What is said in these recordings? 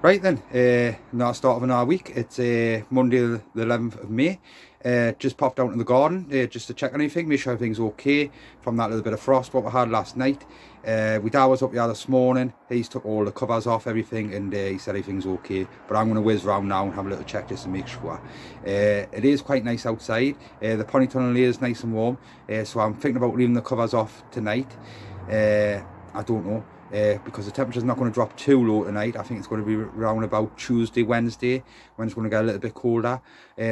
Right then, now start of another week. It's Monday the 11th of May. Just popped down to the garden just to check on anything, make sure everything's okay from that little bit of frost what we had last night. My dad was up here this morning. He's took all the covers off everything, and he said everything's okay. But I'm going to whiz round now and have a little check just to make sure. It is quite nice outside. The pony tunnel is nice and warm, so I'm thinking about leaving the covers off tonight. I don't know. Because the temperature's not going to drop too low tonight. I think it's going to be around about Tuesday, Wednesday, when it's going to get a little bit colder.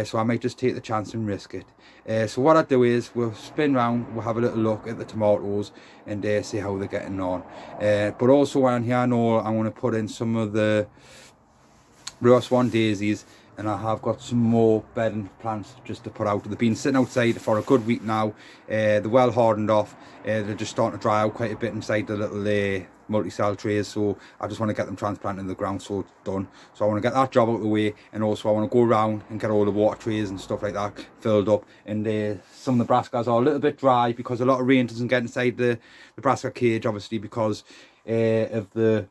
So I might just take the chance and risk it. So what I do is we'll spin round, we'll have a little look at the tomatoes and see how they're getting on. But also on here, I know I'm going to put in some of the Rose Swan daisies, and I have got some more bedding plants just to put out. They've been sitting outside for a good week now. They're well hardened off. They're just starting to dry out quite a bit inside the little multi-cell trays, so I just want to get them transplanted in the ground so it's done. So I want to get that job out of the way, and also I want to go around and get all the water trays and stuff like that filled up. And some of the brassicas are a little bit dry because a lot of rain doesn't get inside the brassica cage, obviously because of the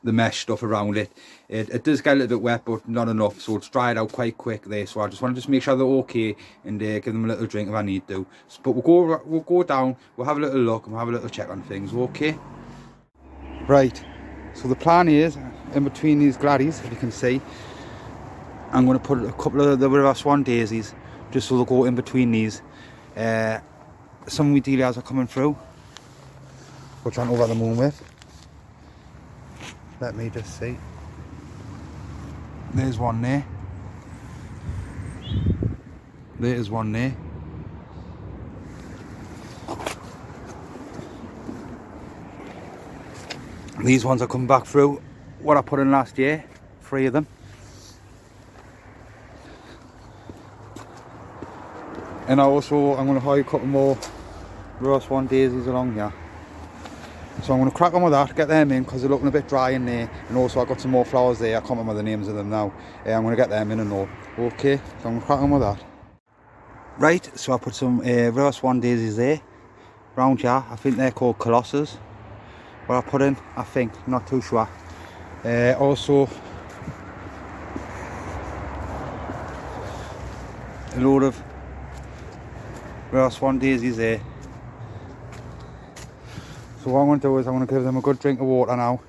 mesh stuff around it. It does get a little bit wet, but not enough, so it's dried out quite quick there. So I just want to make sure they're okay and give them a little drink if I need to. But we'll go down, we'll have a little look, and we'll have a little check on things. Okay. Right. So the plan is, in between these gladdies, if you can see, I'm going to put a couple of the River Swan daisies, just so they'll go in between these. Some of my dahlias are coming through, which I'm over the moon with. Let me just see. There's one there. There's one there. These ones are coming back through what I put in last year, 3 of them. And I'm going to hide a couple more Rose Swan daisies along here. So I'm going to crack on with that, get them in because they're looking a bit dry in there. And also I've got some more flowers there, I can't remember the names of them now. I'm going to get them in and all. Okay, so I'm going to crack on with that. Right, so I put some Rose Swan daisies there, round here. I think they're called Colossus. What I put in, I think, not too sure. Also, a load of Rose Swan daisies there. So what I'm going to do is I'm going to give them a good drink of water now.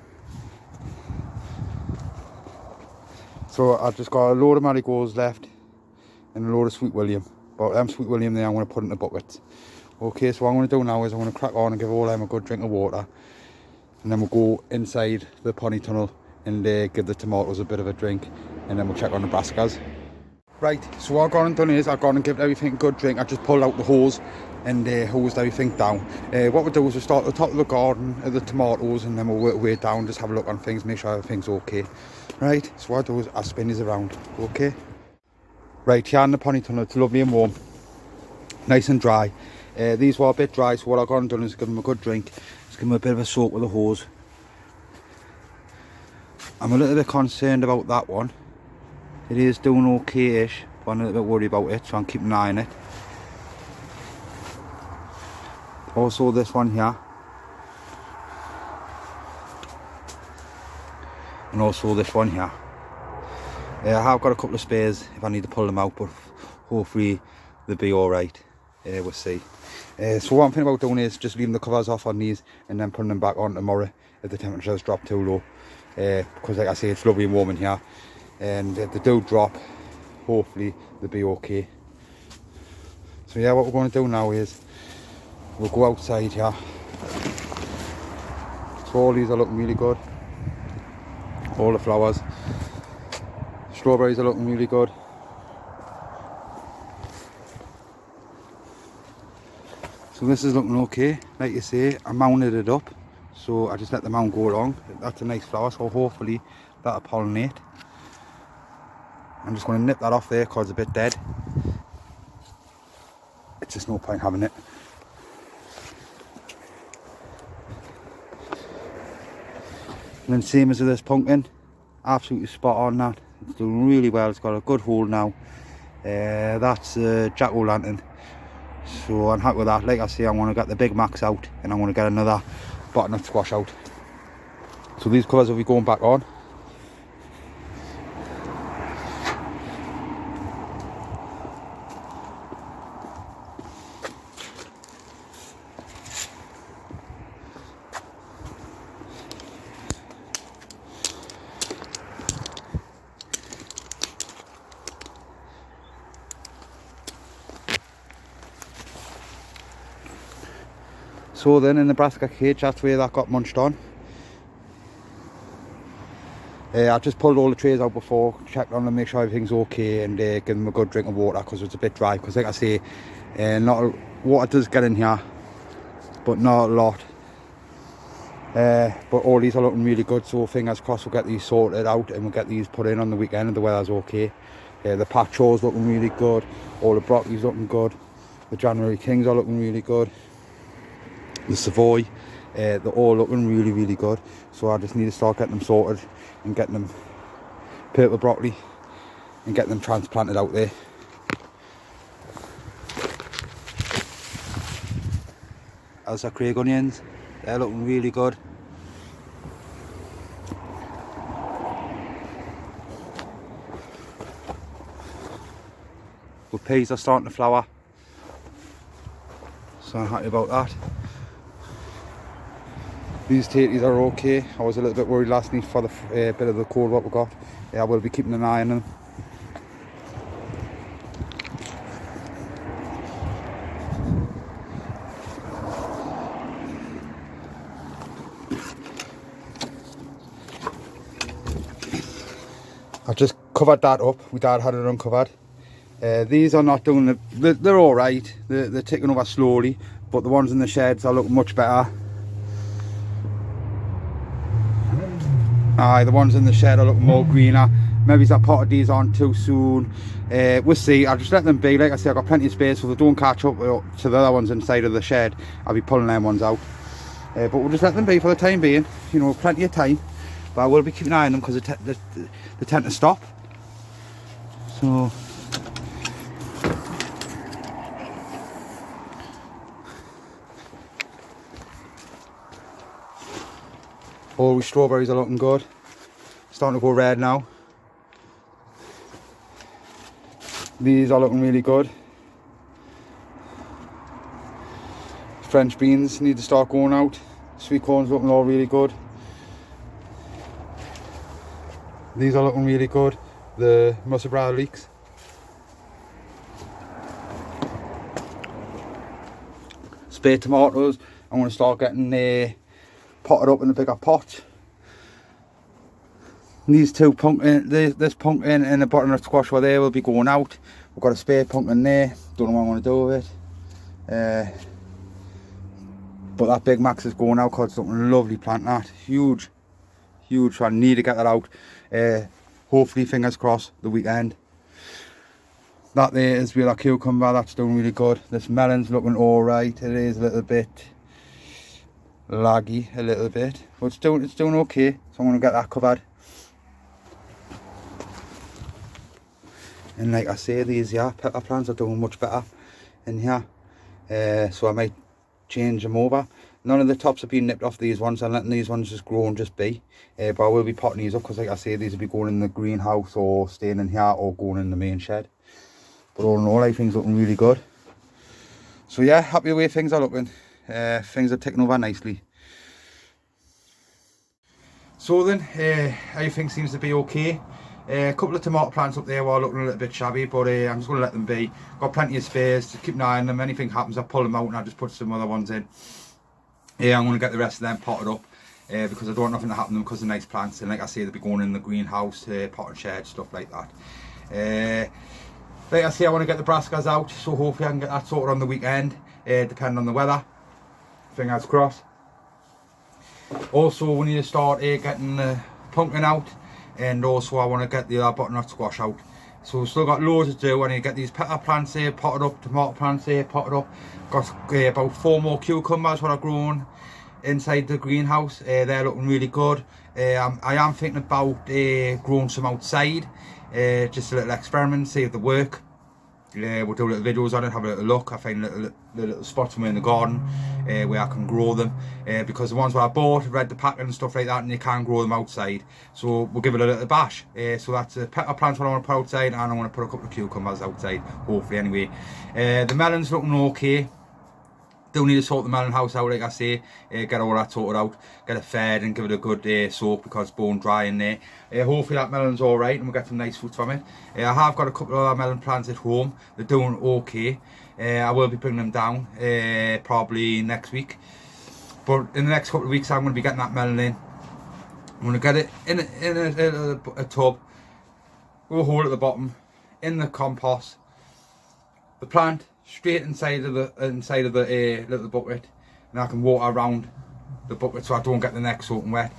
So I've just got a load of marigolds left and a load of Sweet William. But Sweet William there I'm going to put in the buckets. Okay, so what I'm going to do now is I'm going to crack on and give all them a good drink of water. And then we'll go inside the pony tunnel and give the tomatoes a bit of a drink. And then we'll check on the brassicas. Right, so what I've gone and done is I've gone and given everything a good drink. I just pulled out the hose and hosed everything down. What we'll do is we'll start at the top of the garden at the tomatoes, and then we'll work our way down, just have a look on things, make sure everything's okay. Right, so what I do is I spin these around, okay? Right, here in the pony tunnel, it's lovely and warm, nice and dry. These were a bit dry, so what I've gone and done is give them a good drink, just give them a bit of a soak with the hose. I'm a little bit concerned about that one. It is doing okay-ish, but I'm a little bit worried about it, so I'm keeping an eye on it. Also this one here. And also this one here. I have got a couple of spares if I need to pull them out, but hopefully they'll be alright. We'll see. So what I'm thinking about doing is just leaving the covers off on these and then putting them back on tomorrow if the temperatures drop too low. Because like I say, it's lovely and warm in here. And if they do drop, hopefully they'll be okay. So yeah, what we're going to do now is we'll go outside here. So all these are looking really good. All the flowers. Strawberries are looking really good. So this is looking okay. Like you say, I mounted it up, so I just let the mount go along. That's a nice flower, so hopefully that'll pollinate. I'm just going to nip that off there because it's a bit dead. It's just no point having it. And then same as with this pumpkin, absolutely spot on that. It's doing really well, it's got a good hold now. That's jack-o'-lantern. So I'm happy with that. Like I say, I'm going to get the big max out and I'm going to get another butternut squash out. So these colours will be going back on. So then in the brassica cage, that's where that got munched on. I just pulled all the trays out before, checked on them, make sure everything's okay, and give them a good drink of water because it's a bit dry. Because like I say, water does get in here, but not a lot. But all these are looking really good, so fingers crossed we'll get these sorted out and we'll get these put in on the weekend and the weather's okay. The Pacho's looking really good, all the broccoli's looking good, the January Kings are looking really good, the Savoy, they're all looking really good. So I just need to start getting them sorted and getting them purple broccoli and get them transplanted out there. As our Craig onions, they're looking really good. The peas are starting to flower, so I'm happy about that. These tatties are okay. I was a little bit worried last night for the bit of the cold what we got. I will be keeping an eye on them. I just covered that up. My dad had it uncovered. These are not doing they're all right. They're ticking over slowly, but the ones in the sheds are looking much better. The ones in the shed are looking more greener. Maybe I potted these on too soon. We'll see. I'll just let them be. Like I say, I've got plenty of space, so if they don't catch up to the other ones inside of the shed, I'll be pulling them ones out. But we'll just let them be for the time being. You know, plenty of time. But I will be keeping an eye on them because they tend to stop. So all the strawberries are looking good. Starting to go red now. These are looking really good. French beans need to start going out. Sweet corn's looking all really good. These are looking really good. The Musabra leeks. Spare tomatoes, I'm going to start getting potted up in a bigger pot. These two pumpkin, this pumpkin and the butternut squash were there will be going out. We've got a spare pumpkin there. Don't know what I'm going to do with it. But that Big Max is going out because it's looking a lovely plant. That huge. So I need to get that out. Hopefully, fingers crossed, the weekend. That there is with our cucumber. That's doing really good. This melon's looking all right. It is a little bit laggy, a little bit, but it's doing okay. So I'm going to get that covered. And like I say, these pepper plants are doing much better in here. So I might change them over. None of the tops have been nipped off these ones. I'm letting these ones just grow and just be. But I will be potting these up because like I say, these will be going in the greenhouse or staying in here or going in the main shed. But all in all, everything's looking really good. So yeah, happy the way things are looking. Things are ticking over nicely. So then, everything seems to be okay. A couple of tomato plants up there were looking a little bit shabby, but I'm just going to let them be. Got plenty of space to keep an eye on them. Anything happens, I pull them out and I just put some other ones in. I'm going to get the rest of them potted up because I don't want nothing to happen to them because they're nice plants. And like I say, they'll be going in the greenhouse, potting shed, stuff like that. Like I say, I want to get the brassicas out, so hopefully I can get that sorted on the weekend, depending on the weather. Fingers crossed. Also, we need to start getting the pumpkin out, and also I want to get the other butternut squash out. So we've still got loads to do. I need to get these pepper plants here potted up, tomato plants here potted up. Got about 4 more cucumbers what I've grown inside the greenhouse. They're looking really good. I am thinking about growing some outside, just a little experiment, see if they work. We'll do little videos on it, have a little look. I find little spots somewhere in the garden where I can grow them, because the ones where I bought, read the packet and stuff like that, and you can't grow them outside. So we'll give it a little bash. So that's the pepper plants what I want to put outside, and I want to put a couple of cucumbers outside, hopefully anyway. The melon's looking okay. Still need to sort the melon house out, like I say, get all that sorted out, get it fed and give it a good soak because it's bone dry in there. Hopefully that melon's alright and we'll get some nice fruits from it. I have got a couple of other melon plants at home, they're doing okay. I will be bringing them down probably next week. But in the next couple of weeks I'm going to be getting that melon in. I'm going to get it in a tub, with a hole at the bottom, in the compost, the plant straight inside of the little bucket, and I can water around the bucket so I don't get the neck soaking wet.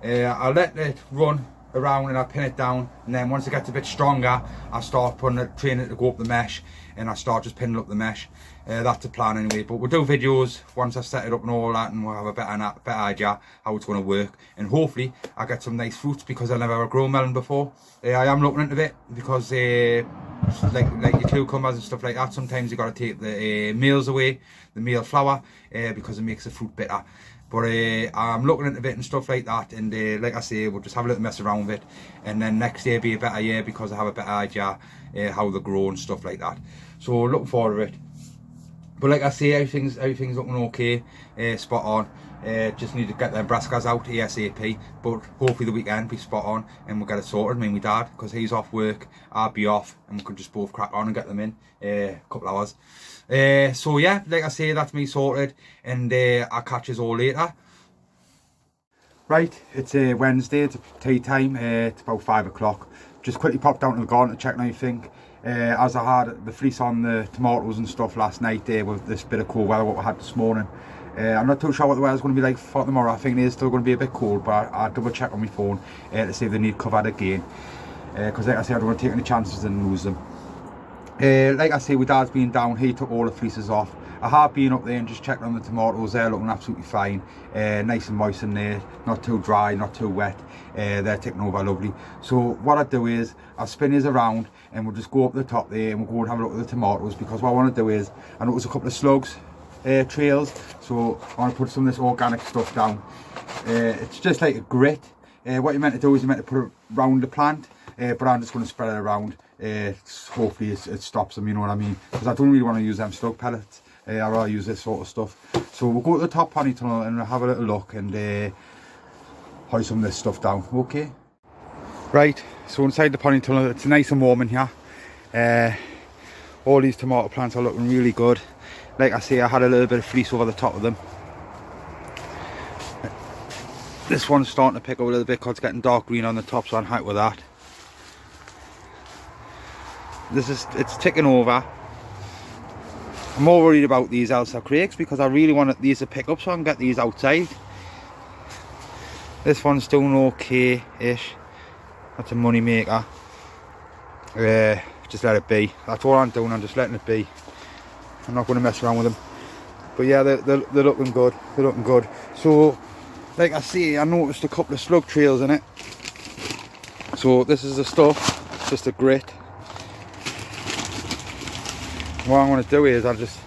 I'll let it run around and I'll pin it down, and then once it gets a bit stronger I'll start training it to go up the mesh, and I'll start just pinning up the mesh. That's the plan anyway, but we'll do videos once I've set it up and all that, and we'll have a better idea how it's going to work, and hopefully I'll get some nice fruits, because I've never grown melon before. I am looking into it, because like your cucumbers and stuff like that, sometimes you got to take the males away, the male flower, because it makes the fruit bitter. But I'm looking into it and stuff like that, and like I say, we'll just have a little mess around with it, and then next year be a better year, because I have a better idea how they grow and stuff like that. So looking forward to it. But like I say, everything's looking okay, spot on. Just need to get them brassicas out ASAP, but hopefully the weekend be spot on and we'll get it sorted. Me and my dad, because he's off work, I'll be off, and we could just both crack on and get them in a couple hours. So yeah, like I say, that's me sorted, and I'll catch you all later. Right, it's Wednesday, it's tea time, it's about 5 o'clock. Just quickly popped down to the garden to check on anything. As I had the fleece on the tomatoes and stuff last night with this bit of cold weather what we had this morning. I'm not too sure what the weather's going to be like for tomorrow. I think it is still going to be a bit cold, but I'll double check on my phone to see if they need covered again. Because like I say, I don't want to take any chances and lose them. Like I say, with Dad's been down, he took all the fleeces off. I have been up there and just checked on the tomatoes. They're looking absolutely fine, nice and moist in there, not too dry, not too wet. They're taking over lovely. So what I do is I'll spin these around and we'll just go up the top there and we'll go and have a look at the tomatoes, because what I want to do is, I noticed a couple of slugs trails, so I want to put some of this organic stuff down. It's just like a grit. What you're meant to do is you're meant to put it around the plant, but I'm just going to spread it around. Hopefully it stops them, you know what I mean, because I don't really want to use them slug pellets. I'd rather use this sort of stuff. So we'll go to the top honey tunnel and we'll have a little look and hide some of this stuff down, okay? Right, so inside the honey tunnel, it's nice and warm in here. All these tomato plants are looking really good. Like I say, I had a little bit of fleece over the top of them. This one's starting to pick up a little bit because it's getting dark green on the top, so I'm happy with that. It's ticking over. I'm more worried about these Elsa crakes, because I really want these to pick up so I can get these outside. This one's doing okay-ish. That's a money maker. Just let it be. That's all I'm doing, I'm just letting it be. I'm not going to mess around with them. But yeah, they're looking good. They're looking good. So, like I say, I noticed a couple of slug trails in it. So this is the stuff, just a grit. What I'm going to do is I'll just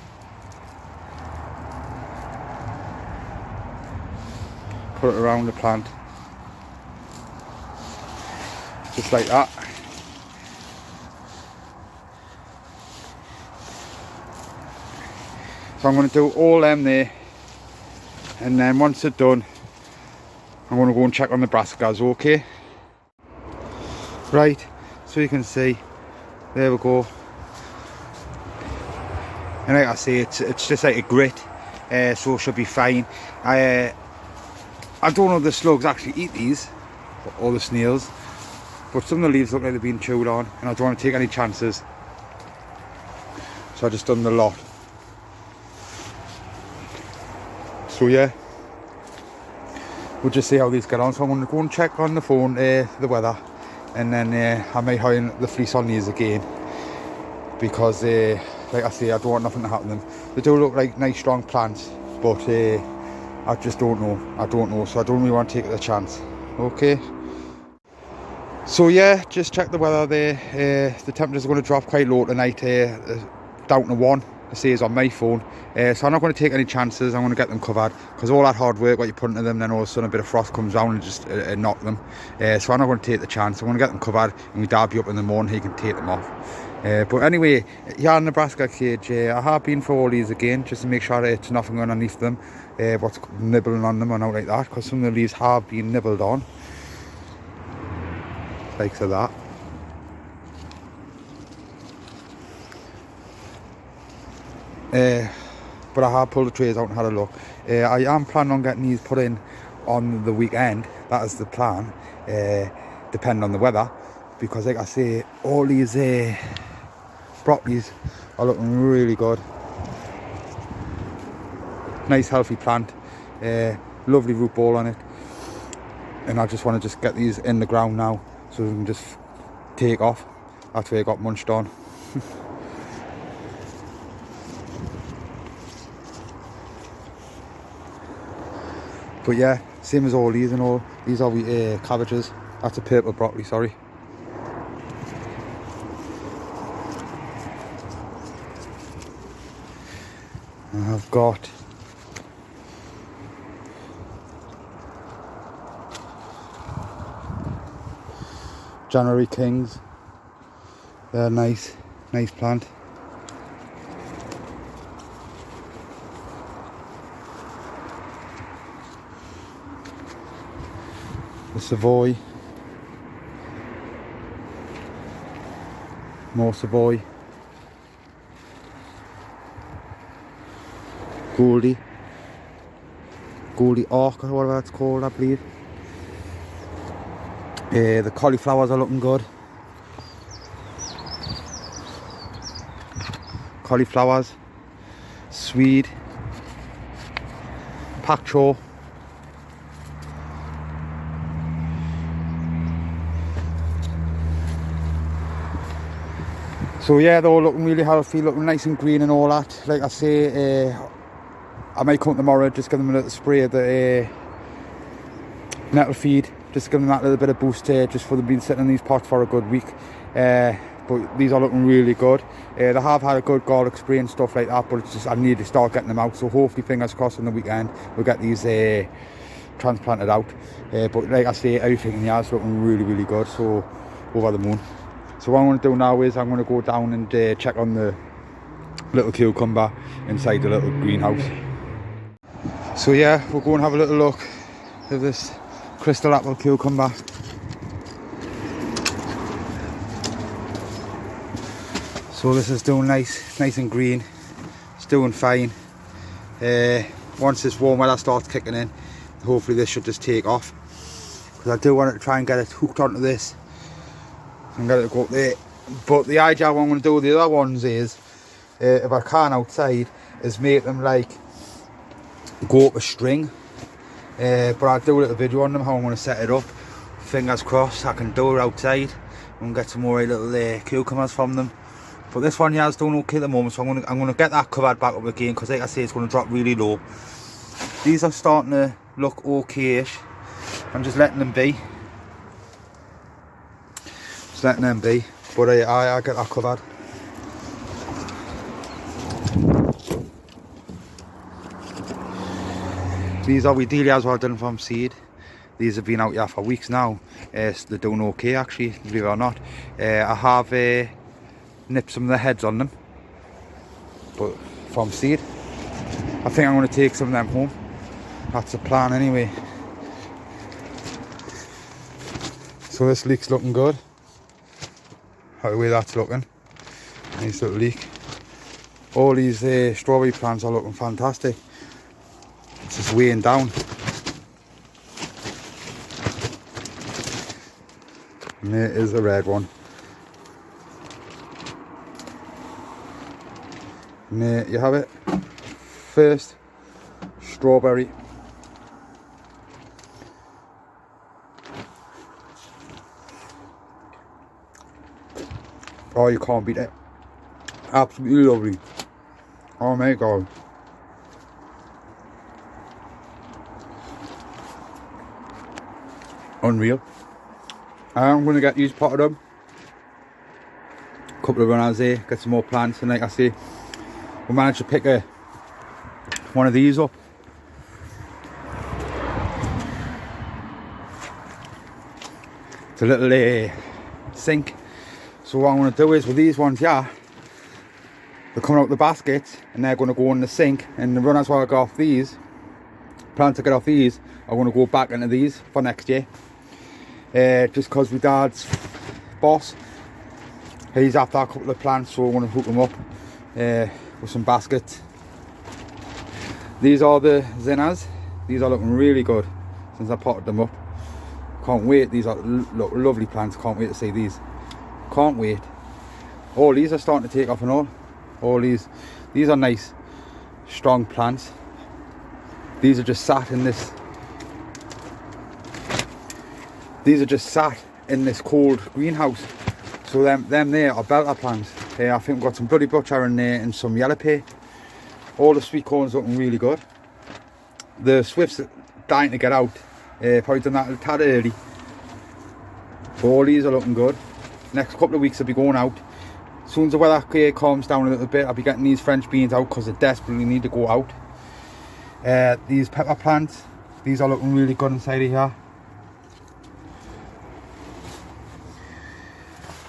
put it around the plant, just like that. So I'm going to do all them there, and then once they're done I'm going to go and check on the brassicas, okay? Right, so you can see, there we go. And like I say, it's just like a grit, so it should be fine. I don't know if the slugs actually eat these, or the snails, but some of the leaves look like they've been chewed on, and I don't want to take any chances. So I just done the lot. So yeah, we'll just see how these get on. So I'm going to go and check on the phone the weather, and then I may hide the fleece on these again, because like I say, I don't want nothing to happen to them. They do look like nice strong plants, but I just don't know. So I don't really want to take the chance, okay? So yeah, just check the weather there. The temperatures are going to drop quite low tonight, down to 1. It says on my phone, so I'm not going to take any chances. I'm going to get them covered, because all that hard work what you put into them, then all of a sudden a bit of frost comes down and just knock them. So I'm not going to take the chance. I'm going to get them covered, and my dad be up in the morning, he can take them off. But anyway, here in the brassica cage, I have been for all these again, just to make sure that it's nothing underneath them, what's nibbling on them or not like that, because some of the leaves have been nibbled on, like so that. But I have pulled the trays out and had a look. I am planning on getting these put in on the weekend. That is the plan, depending on the weather, because like I say, all these broccolis are looking really good. Nice healthy plant, lovely root ball on it, and I just want to just get these in the ground now so we can just take off after they got munched on. But yeah, same as all these and all. These are cabbages. That's a purple broccoli, sorry. And I've got January Kings. They're nice plant. The Savoy, more Savoy, Goldie Orc or whatever it's called, I believe. The cauliflowers are looking good. Cauliflowers, Swede, pak choi. So yeah, they're all looking really healthy, looking nice and green and all that. Like I say, I might come tomorrow, just give them a little spray of the nettle feed, just give them that little bit of boost here, just for them being sitting in these pots for a good week. But these are looking really good. They have had a good garlic spray and stuff like that, but it's just I need to start getting them out. So hopefully, fingers crossed, on the weekend we'll get these transplanted out. But like I say, everything in the house looking really good. So over the moon. So what I'm going to do now is I'm going to go down and check on the little cucumber inside the little greenhouse. So yeah, we'll go and have a little look at this crystal apple cucumber. So this is doing nice and green. It's doing fine. Once this warm weather starts kicking in, hopefully this should just take off. Because I do want to try and get it hooked onto this and get it to go up there. But the idea what I'm going to do with the other ones is, if I can outside, is make them like go up a string. But I'll do a little video on them, how I'm going to set it up. Fingers crossed I can do it outside and get some more little cucumbers from them. But this one here is doing okay at the moment, so I'm going to get that covered back up again, because like I say, it's going to drop really low. These are starting to look okay-ish. I'm just letting them be. Just letting them be. But I get that covered. These are Wedelias what I've done from seed. These have been out here for weeks now. So they're doing okay actually, believe it or not. I have nipped some of the heads on them, but from seed. I think I'm going to take some of them home. That's the plan anyway. So this leek's looking good. How the way that's looking. Nice little leek. All these strawberry plants are looking fantastic. It's just weighing down. And there is the red one. And there you have it. First strawberry. Oh, you can't beat it. Absolutely lovely. Oh my god. Unreal. I'm going to get these potted up. A couple of runners there, get some more plants, and like I say, we managed to pick one of these up. It's a little sink. So what I'm going to do is with these ones here, they're coming out the baskets and they're going to go in the sink, and the runners while I get off these, plants to get off these, are going to go back into these for next year. Just because my dad's boss, he's after a couple of plants, so I'm going to hook them up with some baskets. These are the zinnias. These are looking really good since I potted them up. Can't wait. These are look lovely plants. Can't wait to see these. Can't wait. All these are starting to take off and all these are nice strong plants. These are just sat in this cold greenhouse. So them there are belter plants. I think we've got some bloody butcher in there and some yellow pea. All the sweet corn's looking really good. The swifts are dying to get out. Probably done that a tad early. But all these are looking good. Next couple of weeks I'll be going out. As soon as the weather calms down a little bit, I'll be getting these French beans out because I desperately need to go out. These pepper plants, these are looking really good inside of here.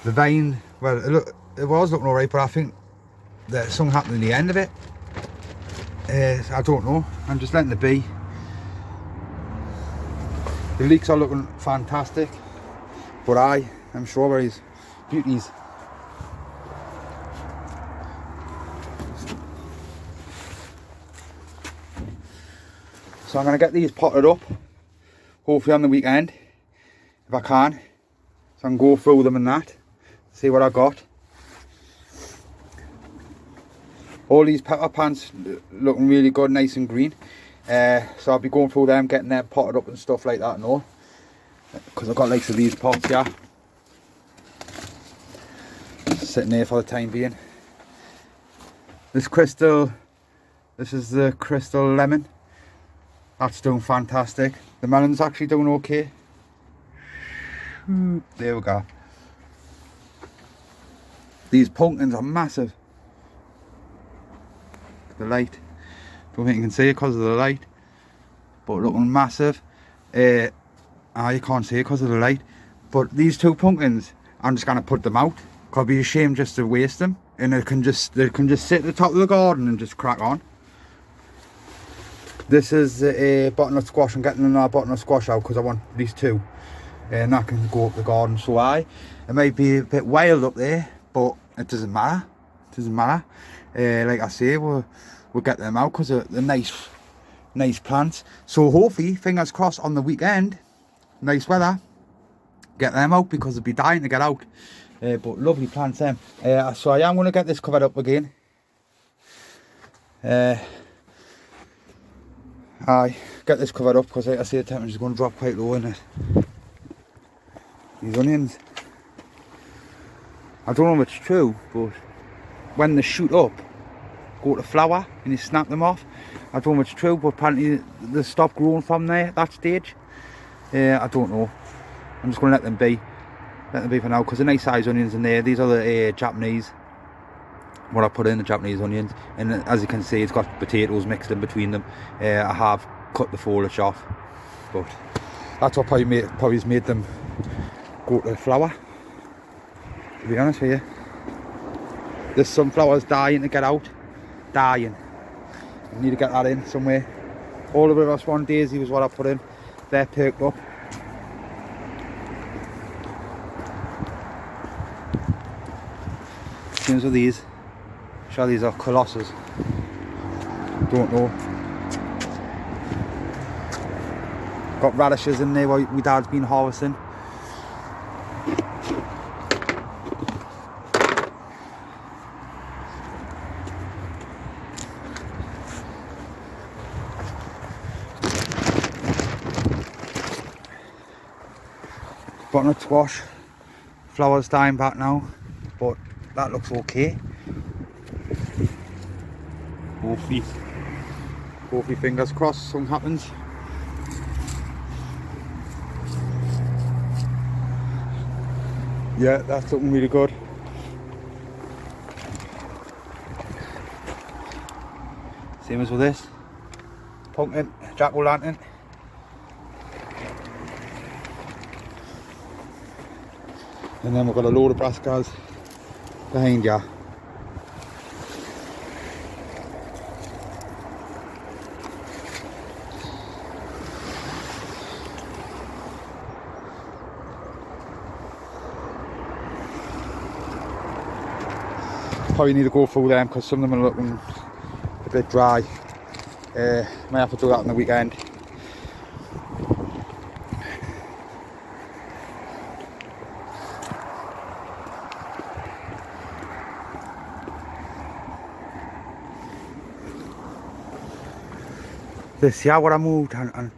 The vine, well, it was looking alright, but I think that something happened in the end of it. I don't know. I'm just letting it be. The leeks are looking fantastic, but I'm strawberries, beauties. So I'm going to get these potted up, hopefully on the weekend, if I can. So I can go through them and that, see what I got. All these pepper plants looking really good, nice and green. So I'll be going through them, getting them potted up and stuff like that and all. Because I've got likes of these pots here. Sitting there for the time being. This is the crystal lemon. That's doing fantastic. The melon's actually doing okay. There we go. These pumpkins are massive. The light. Don't think you can see it because of the light. But looking massive. You can't see it because of the light. But these two pumpkins, I'm just going to put them out. It'd be a shame just to waste them. And they can just sit at the top of the garden and just crack on. This is a butternut squash. I'm getting another butternut squash out because I want these two. And that can go up the garden. So it might be a bit wild up there, but it doesn't matter. It doesn't matter. Like I say, we'll get them out because they're nice plants. So hopefully, fingers crossed, on the weekend, nice weather, get them out because they'll be dying to get out. But lovely plants them. So I am going to get this covered up again. I get this covered up because like I say, the temperature is going to drop quite low in it. These onions, I don't know if it's true, but when they shoot up, go to flower and you snap them off. I don't know if it's true, but apparently they stop growing from there at that stage. I don't know. I'm just going to let them be. Let them be for now because they're nice size onions in there. These are the Japanese. What I put in the Japanese onions, and as you can see, it's got potatoes mixed in between them. I have cut the foliage off, but that's what probably has made them go to flower. To be honest with you, this sunflower's dying to get out. Dying. I need to get that in somewhere. All the River Swan Daisy was what I put in. They're perked up. Same with these. Sure, these are colossus. Don't know. Got radishes in there what my dad's been harvesting. Butternut squash. Flowers dying back now, but that looks okay. Hopefully fingers crossed something happens. Yeah, that's looking really good. Same as with this. Pumpkin, jack-o'-lantern. And then we've got a load of brassicas behind you. Probably need to go through them because some of them are looking a bit dry. Might have to do that on the weekend. This year what I moved and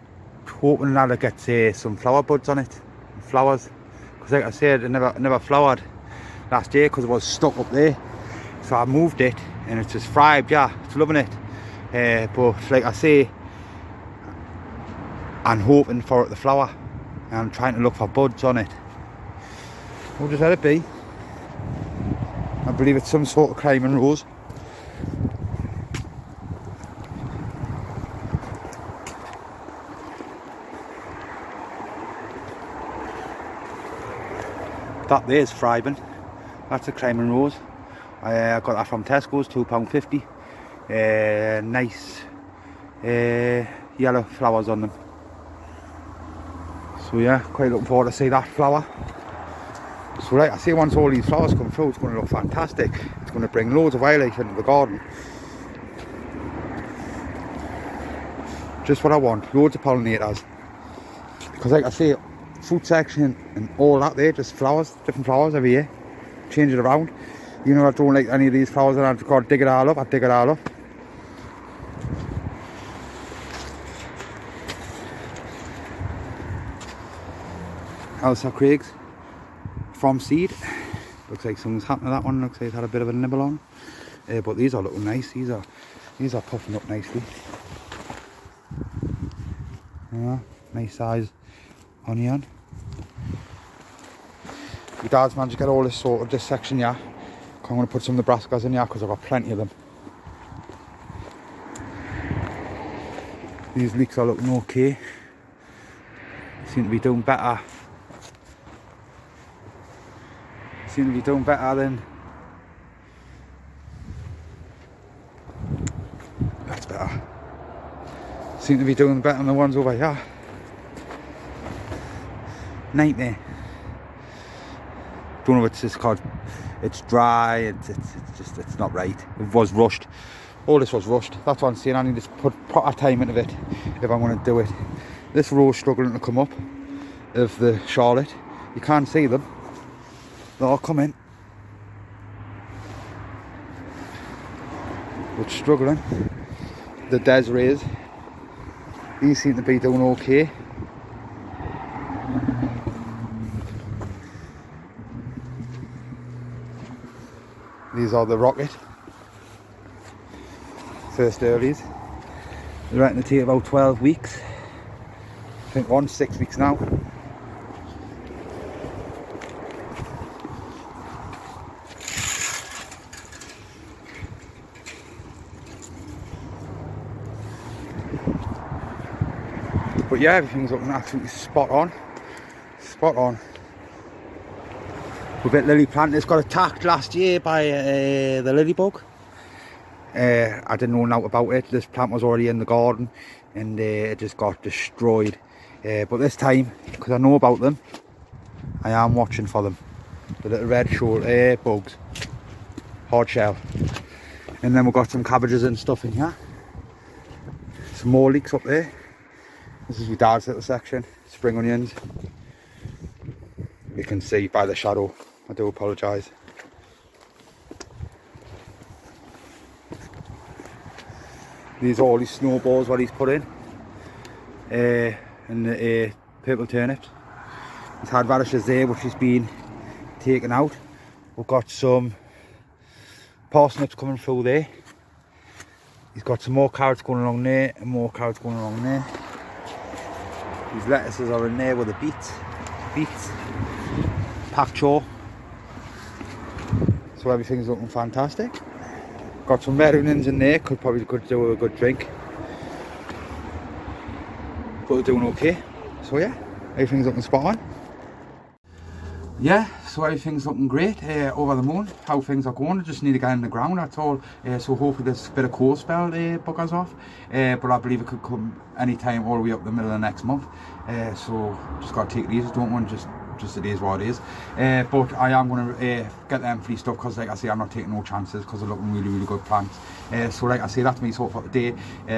hoping that it gets some flower buds on it, flowers, because like I said, it never flowered last year because it was stuck up there. So I moved it and it's just thrived, yeah, it's loving it. But like I say, I'm hoping for it to flower and I'm trying to look for buds on it. We'll just let it be. I believe it's some sort of climbing rose. That there's thriving. That's a climbing rose. I got that from Tesco's, £2.50. Nice yellow flowers on them. So yeah, quite looking forward to see that flower. So like I say, once all these flowers come through, it's going to look fantastic. It's going to bring loads of wildlife into the garden. Just what I want, loads of pollinators. Because like I say, fruit section and all that there, just flowers, different flowers every year. Change it around. You know, I don't like any of these flowers and I've got to dig it all up, I dig it all up. Elsa Craig's from seed. Looks like something's happened to that one. Looks like it's had a bit of a nibble on. But these are looking nice. These are puffing up nicely. Yeah, nice size onion. My dad's managed to get all this sorted, this section here. I'm going to put some of the brassicas in here because I've got plenty of them. These leeks are looking okay. Seem to be doing better. Seem to be doing better than... That's better. Seem to be doing better than the ones over here. Nightmare. Don't know if it's just called, it's dry, it's not right. It was rushed. All this was rushed. That's what I'm saying. I need to put proper time into it if I'm going to do it. This row's struggling to come up of the Charlotte. You can't see them. They're all coming. But struggling. The Desirees, these seem to be doing okay. These are the Rocket. First earlies. They're reckon to take about 12 weeks. I think one's 6 weeks now. But yeah, everything's looking absolutely spot on. Spot on. We've got lily plant. It's got attacked last year by the lilybug. I didn't know nothing about it. This plant was already in the garden and it just got destroyed. But this time, because I know about them, I am watching for them. The little red shoulder bugs. Hard shell. And then we've got some cabbages and stuff in here. Some more leeks up there. This is my dad's little section. Spring onions. You can see by the shadow. I do apologise. These are all these snowballs what he's put in. And the purple turnips. He's had radishes there which has been taken out. We've got some parsnips coming through there. He's got some more carrots going along there and more carrots going along there. These lettuces are in there with the beets, pak chor. So everything's looking fantastic. Got some red onions in there, could do a good drink. But we're doing okay. So yeah, everything's looking spot on. Yeah, so everything's looking great over the moon. How things are going, I just need to get in the ground, that's all. So hopefully this bit of cold spell buggers off. But I believe it could come any time all the way up the middle of the next month. So just got to take it easy, don't want to just just it is what it is. But I am going to get them fleeced up, because like I say, I'm not taking no chances, because they're looking really good plants. So like I say, that's me sort for today.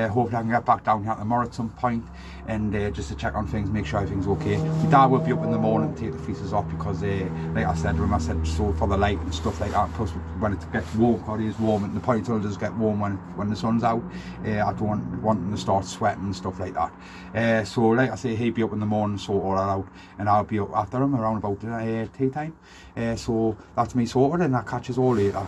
Hopefully I can get back down here tomorrow at some point, and just to check on things, make sure everything's okay. My dad will be up in the morning to take the fleeces off, because like I said to him, I said so for the light and stuff like that. Plus when it gets warm, God, it is warm, and the ponytail does get warm when the sun's out. I don't want them to start sweating and stuff like that. So like I say, he'll be up in the morning, sort all that out, and I'll be up after him around about tea time. So that's me sorted, and I'll catch us all later.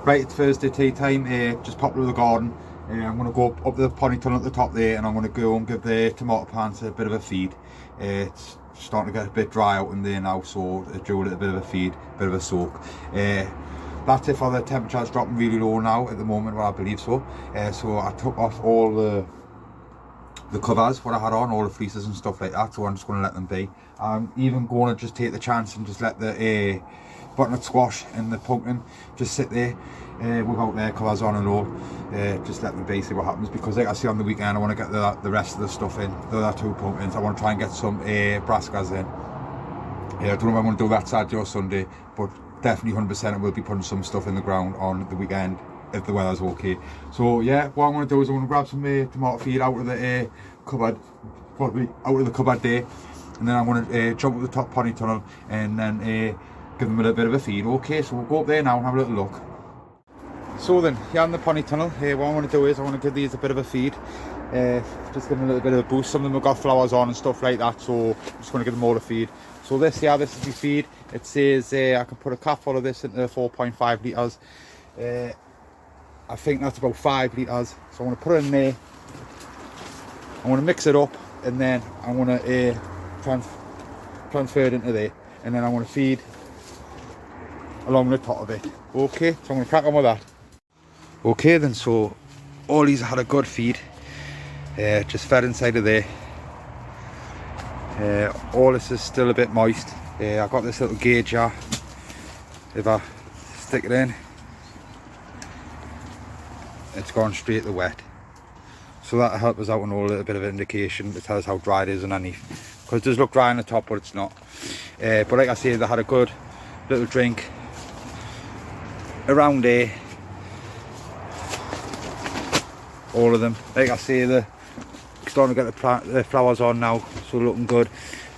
Right, it's Thursday tea time. Just popped to the garden. I'm going to go up the ponytail at the top there, and I'm going to go and give the tomato plants a bit of a feed. It's starting to get a bit dry out in there now, so I drew it a bit of a feed, a bit of a soak. That's it for the temperature's dropping really low now at the moment, well I believe so. So I took off all the covers, what I had on, all the fleeces and stuff like that, so I'm just going to let them be. I'm even going to just take the chance and just let the butternut squash and the pumpkin just sit there without their covers on and all. Just let them be, see what happens, because like I say, on the weekend I want to get the rest of the stuff in, the other 2 pumpkins. I want to try and get some brassicas in. I don't know if I'm going to do that Saturday or Sunday, but definitely 100% I will be putting some stuff in the ground on the weekend if the weather's okay. So yeah, what I'm going to do is I'm going to grab some tomato feed out of the cupboard, probably out of the cupboard there, and then I'm going to jump up the top pony tunnel and then give them a little bit of a feed. Okay, so we'll go up there now and have a little look. So then, here in the pony tunnel, what I want to do is I want to give these a bit of a feed. Just give them a little bit of a boost. Some of them have got flowers on and stuff like that, so I'm just going to give them all a feed. So this is my feed. It says I can put a cap full of this into 4.5 litres. I think that's about 5 litres. So I'm going to put it in there. I'm going to mix it up, and then I'm going to transfer it into there, and then I'm going to feed along the top of it. Okay, so I'm going to crack on with that. Okay then, so all these had a good feed. Just fed inside of there. All this is still a bit moist. I got this little gauge here. If I stick it in, it's gone straight to wet. So that'll help us out and all a little bit of an indication to tell us how dry it is underneath. Because it does look dry on the top, but it's not. But like I say, they had a good little drink around there. All of them. Like I say, they're starting to get the flowers on now, so looking good.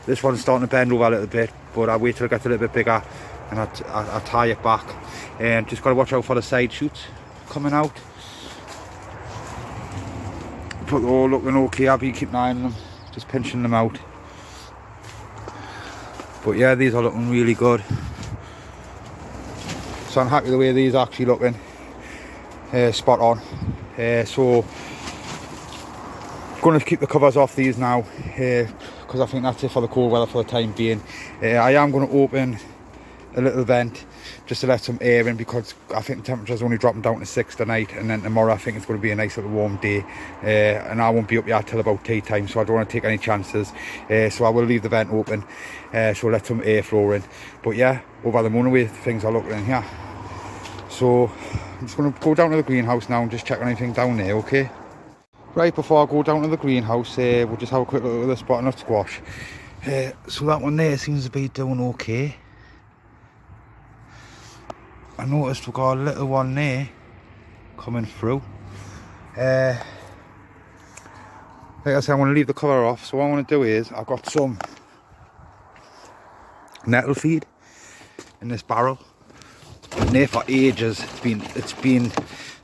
This one's starting to bend over a little bit, but I'll wait till it gets a little bit bigger and I'll tie it back. And just got to watch out for the side shoots coming out. But they're all looking okay. I'll be keeping an eye on them, just pinching them out. But yeah, these are looking really good. So I'm happy the way these are actually looking. Spot on. So going to keep the covers off these now, because I think that's it for the cold weather for the time being. I am going to open a little vent just to let some air in, because I think the temperature's only dropping down to 6 tonight, and then tomorrow I think it's going to be a nice little warm day, and I won't be up yet till about tea time, so I don't want to take any chances. So I will leave the vent open, so let some air flow in. But yeah, over the motorway things are looking in here. So I'm just going to go down to the greenhouse now and just check on anything down there, okay? Right, before I go down to the greenhouse, we'll just have a quick look at this butternut squash. So that one there seems to be doing okay. I noticed we've got a little one there coming through. Like I said, I'm going to leave the cover off. So what I want to do is, I've got some nettle feed in this barrel. Been there for ages. It's been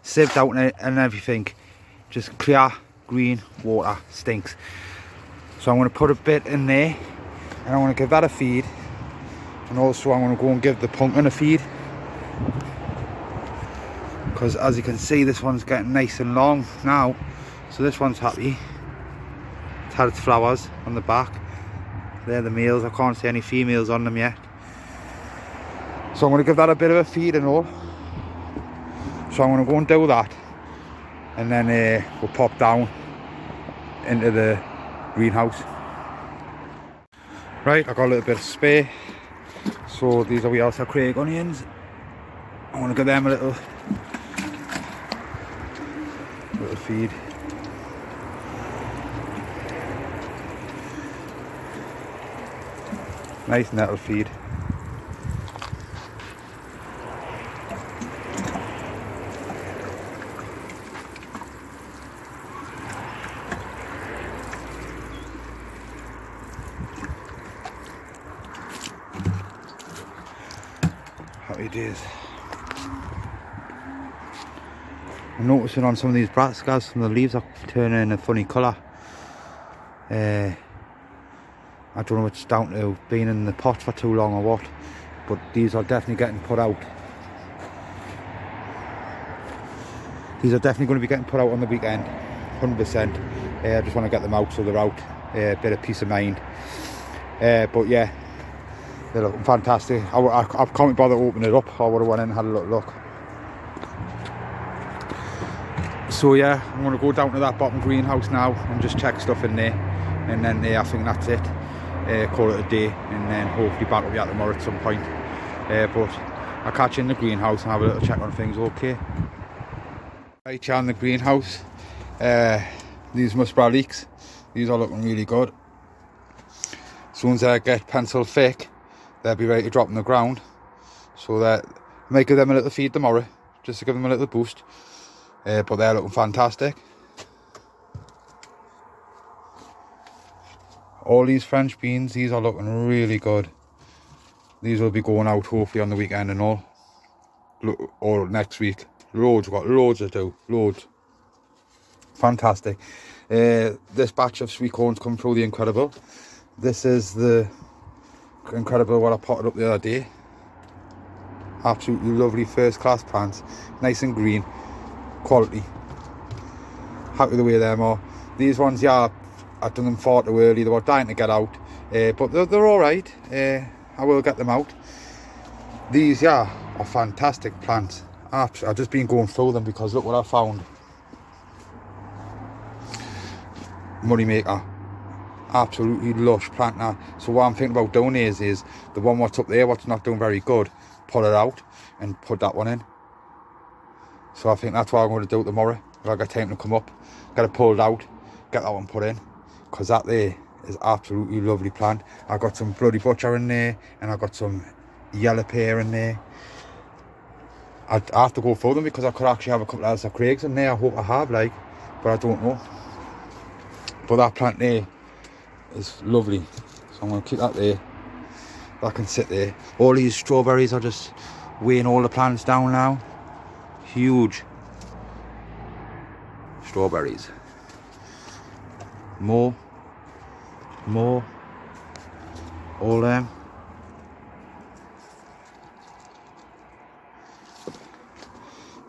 sieved out and everything. Just clear green water, stinks. So I'm going to put a bit in there, and I want to give that a feed, and also I'm going to go and give the pumpkin a feed, because as you can see, this one's getting nice and long now. So this one's happy. It's had its flowers on the back. They're the males. I can't see any females on them yet. So I'm going to give that a bit of a feed and all. So I'm going to go and do that, and then we'll pop down into the greenhouse. Right, I got a little bit of spare. So these are Ailsa Craig onions. I want to give them a little feed. Nice nettle feed. Happy days. I'm noticing on some of these brassicas, some of the leaves are turning a funny colour. I don't know if it's down to being in the pot for too long or what, but these are definitely getting put out. These are definitely going to be getting put out on the weekend, 100%. I just want to get them out so they're out, a bit of peace of mind. But yeah, they're looking fantastic. I can't be bothered opening it up. I would have went in and had a look. So yeah, I'm going to go down to that bottom greenhouse now and just check stuff in there, and then I think that's it. Call it a day, and then hopefully back up here tomorrow at some point. But I'll catch you in the greenhouse and have a little check on things, okay? Right here in the greenhouse, these brassicas, these are looking really good. As soon as I get pencil thick, they'll be ready to drop in the ground. So that I might give them a little feed tomorrow, just to give them a little boost. But they're looking fantastic. All these French beans, these are looking really good. These will be going out hopefully on the weekend and all. Or next week. Loads, we've got loads to do, loads. Fantastic. This batch of sweet corn's come through the Incredible. This is the Incredible what I potted up the other day. Absolutely lovely first class plants. Nice and green. Quality. Happy the way they are. These ones, yeah, I've done them far too early. They were dying to get out, but they're all right. I will get them out. These, yeah, are fantastic plants. I've just been going through them because look what I found. Money maker. Absolutely lush plant now. So what I'm thinking about doing is the one what's up there, what's not doing very good, pull it out and put that one in. So I think that's what I'm going to do tomorrow. If I get time to come up, get it pulled out, get that one put in, because that there is absolutely lovely plant. I got some bloody butcher in there, and I got some yellow pear in there. I have to go through them because I could actually have a couple of Craigs in there. I hope I have, like, but I don't know. But that plant there is lovely, so I'm going to keep that there. That can sit there. All these strawberries are just weighing all the plants down now. Huge strawberries. More, all them.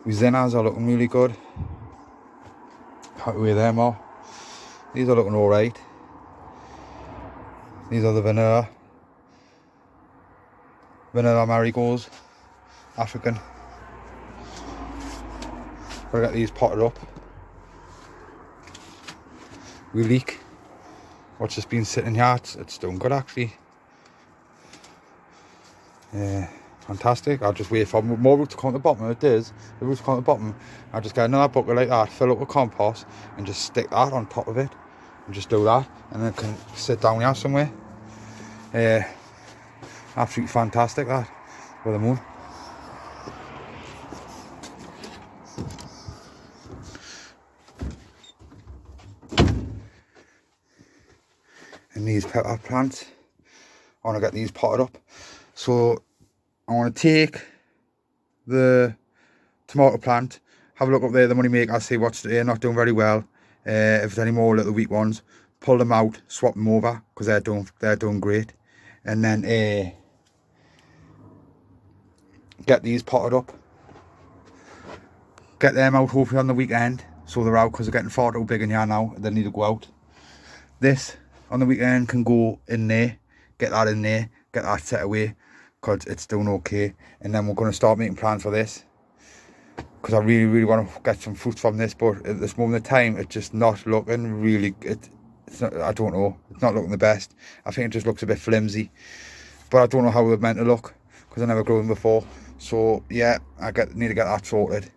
Zenas are looking really good. Happy with them all. These are looking alright. These are the vanilla marigolds, African. Gotta get these potted up. We leak. What's just been sitting here, it's doing good actually. Fantastic. I'll just wait for more roots to come to the bottom. It is, the roots come to the bottom. I'll just get another bucket like that, fill it with compost, and just stick that on top of it. And just do that, and then it can sit down here somewhere. Absolutely fantastic that, with the moon. And these pepper plants, I want to get these potted up. So I want to take the tomato plant, have a look up there, the money maker, see what's there, not doing very well. If there's any more little weak ones, pull them out, swap them over, because they're doing great. And then get these potted up, get them out hopefully on the weekend, so they're out, because they're getting far too big in here now. They need to go out. This on the weekend can go in there, get that in there, get that set away, because it's doing okay. And then we're going to start making plans for this, because I really want to get some fruit from this, but at this moment in time it's just not looking really, it's not, I don't know, it's not looking the best. I think it just looks a bit flimsy, but I don't know how they're meant to look, because I never grew them before. So yeah, need to get that sorted.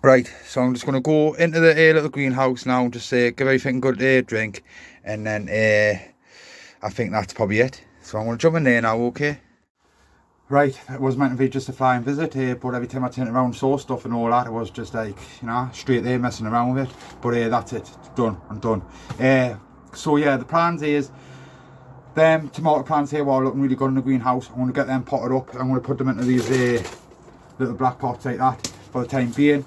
Right, so I'm just going to go into the little greenhouse now and just give everything a good drink, and then I think that's probably it. So I'm going to jump in there now, okay? Right, it was meant to be just a flying visit here, but every time I turned around and saw stuff and all that, it was just like, you know, straight there messing around with it. But that's it, it's done, I'm done. So yeah, the plans is, them tomato plants here are looking really good in the greenhouse. I want to get them potted up. I'm going to put them into these little black pots like that for the time being.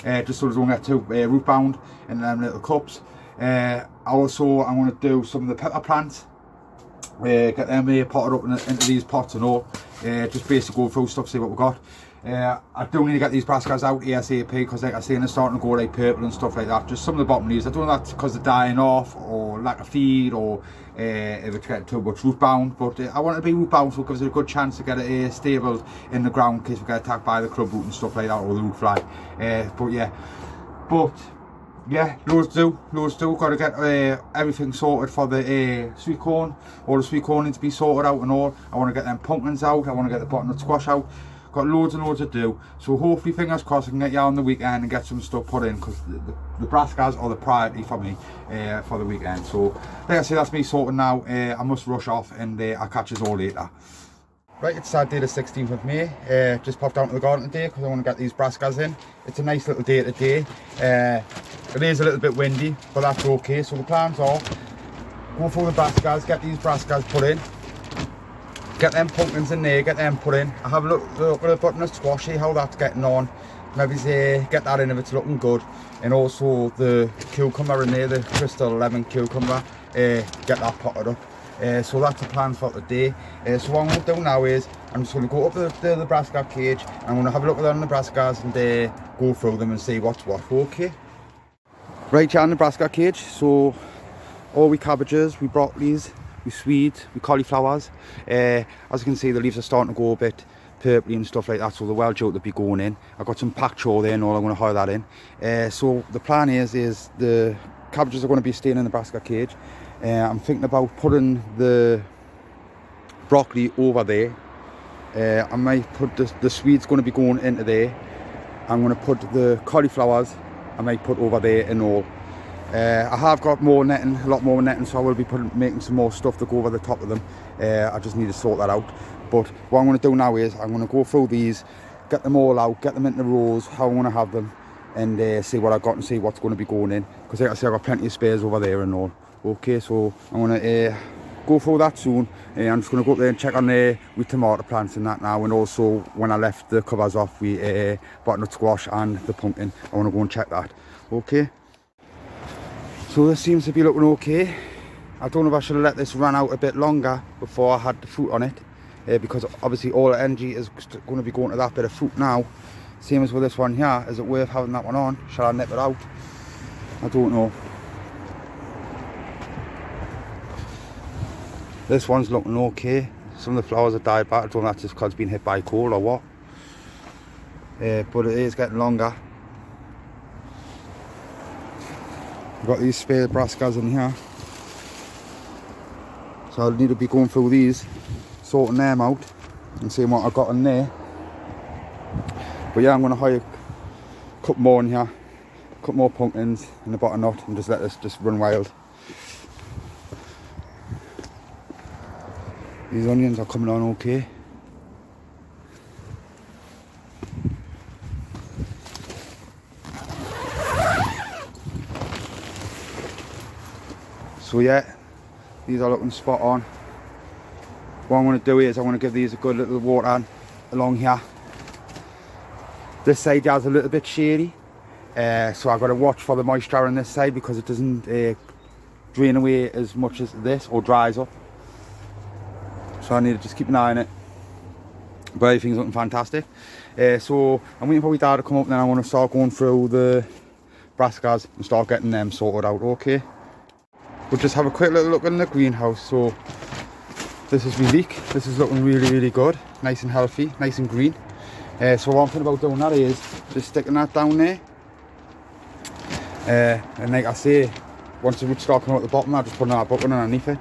Just so they don't get too root bound in them little cups. Also, I'm going to do some of the pepper plants. Get them potted up into these pots and all. Just basically go through stuff, see what we've got. I do need to get these brassicas out ASAP because, like I say, they're starting to go like purple and stuff like that. Just some of the bottom leaves. I don't know that's because they're dying off or lack of feed or if it's getting too much root bound. But I want it to be root bound, so it gives it a good chance to get it stable in the ground in case we get attacked by the club root and stuff like that, or the root fly. But yeah, loads to do. Got to get everything sorted for the sweet corn. All the sweet corn needs to be sorted out and all. I want to get them pumpkins out. I want to get the butternut squash out. Got loads and loads to do. So hopefully, fingers crossed, I can get you on the weekend and get some stuff put in, because the brassicas are the priority for me for the weekend. So like I say, that's me sorting now. I must rush off and I'll catch you all later. Right, it's Saturday the 16th of May. Just popped down to the garden today because I want to get these brassicas in. It's a nice little day today. It is a little bit windy, but that's okay. So the plans are, go for the brassicas, get these brassicas put in, get them pumpkins in there, get them put in. I have a look at the butternut squash, see how that's getting on. Maybe get that in if it's looking good. And also the cucumber in there, the crystal lemon cucumber, get that potted up. So that's the plan for today. So what I'm going to do now is, I'm just going to go up the brassica cage, and I'm going to have a look at them, the brassicas, and go through them and see what's what, okay? Right, here in the brassica cage, so all we cabbages, we broccolis, we swedes, we cauliflowers. As you can see, the leaves are starting to go a bit purpley and stuff like that, so they're well due to be going in. I've got some packed straw there and all, I'm going to hire that in. So the plan is the cabbages are going to be staying in the brassica cage. I'm thinking about putting the broccoli over there. I might put the swedes going to be going into there. I'm going to put the cauliflowers, I might put over there and all. I have got more netting, a lot more netting, so I will be making some more stuff to go over the top of them. I just need to sort that out. But what I'm going to do now is, I'm going to go through these, get them all out, get them into rows, how I'm going to have them, and see what I've got and see what's going to be going in. Because like I say, I've got plenty of spares over there and all. Okay, so I'm going to go through that soon. I'm just going to go up there and check on with tomato plants and that now, and also when I left the covers off with butternut squash and the pumpkin, I want to go and check that. Okay, so this seems to be looking okay. I don't know if I should have let this run out a bit longer before I had the fruit on it, because obviously all the energy is going to be going to that bit of fruit now. Same as with this one here. Is it worth having that one on? Shall I nip it out? I don't know. This one's looking okay. Some of the flowers have died back. I don't know if that's just because it's been hit by cold or what. But it is getting longer. I've got these spare brassicas in here. So I'll need to be going through these, sorting them out and seeing what I've got in there. But yeah, I'm going to hire a couple more in here. A couple more pumpkins and a butternut, and just let this just run wild. These onions are coming on okay. So yeah, these are looking spot on. What I'm going to do is I want to give these a good little water along here. This side has a little bit shady, so I've got to watch for the moisture on this side because it doesn't drain away as much as this or dries up. So I need to just keep an eye on it. But everything's looking fantastic. So I'm waiting for my dad to come up, and then I want to start going through the brassicas and start getting them sorted out, okay? We'll just have a quick little look in the greenhouse. So this is my leek. This is looking really, really good. Nice and healthy, nice and green. So what I'm thinking about doing that is just sticking that down there. And like I say, once the roots start coming out the bottom, I'll just put another bucket underneath it.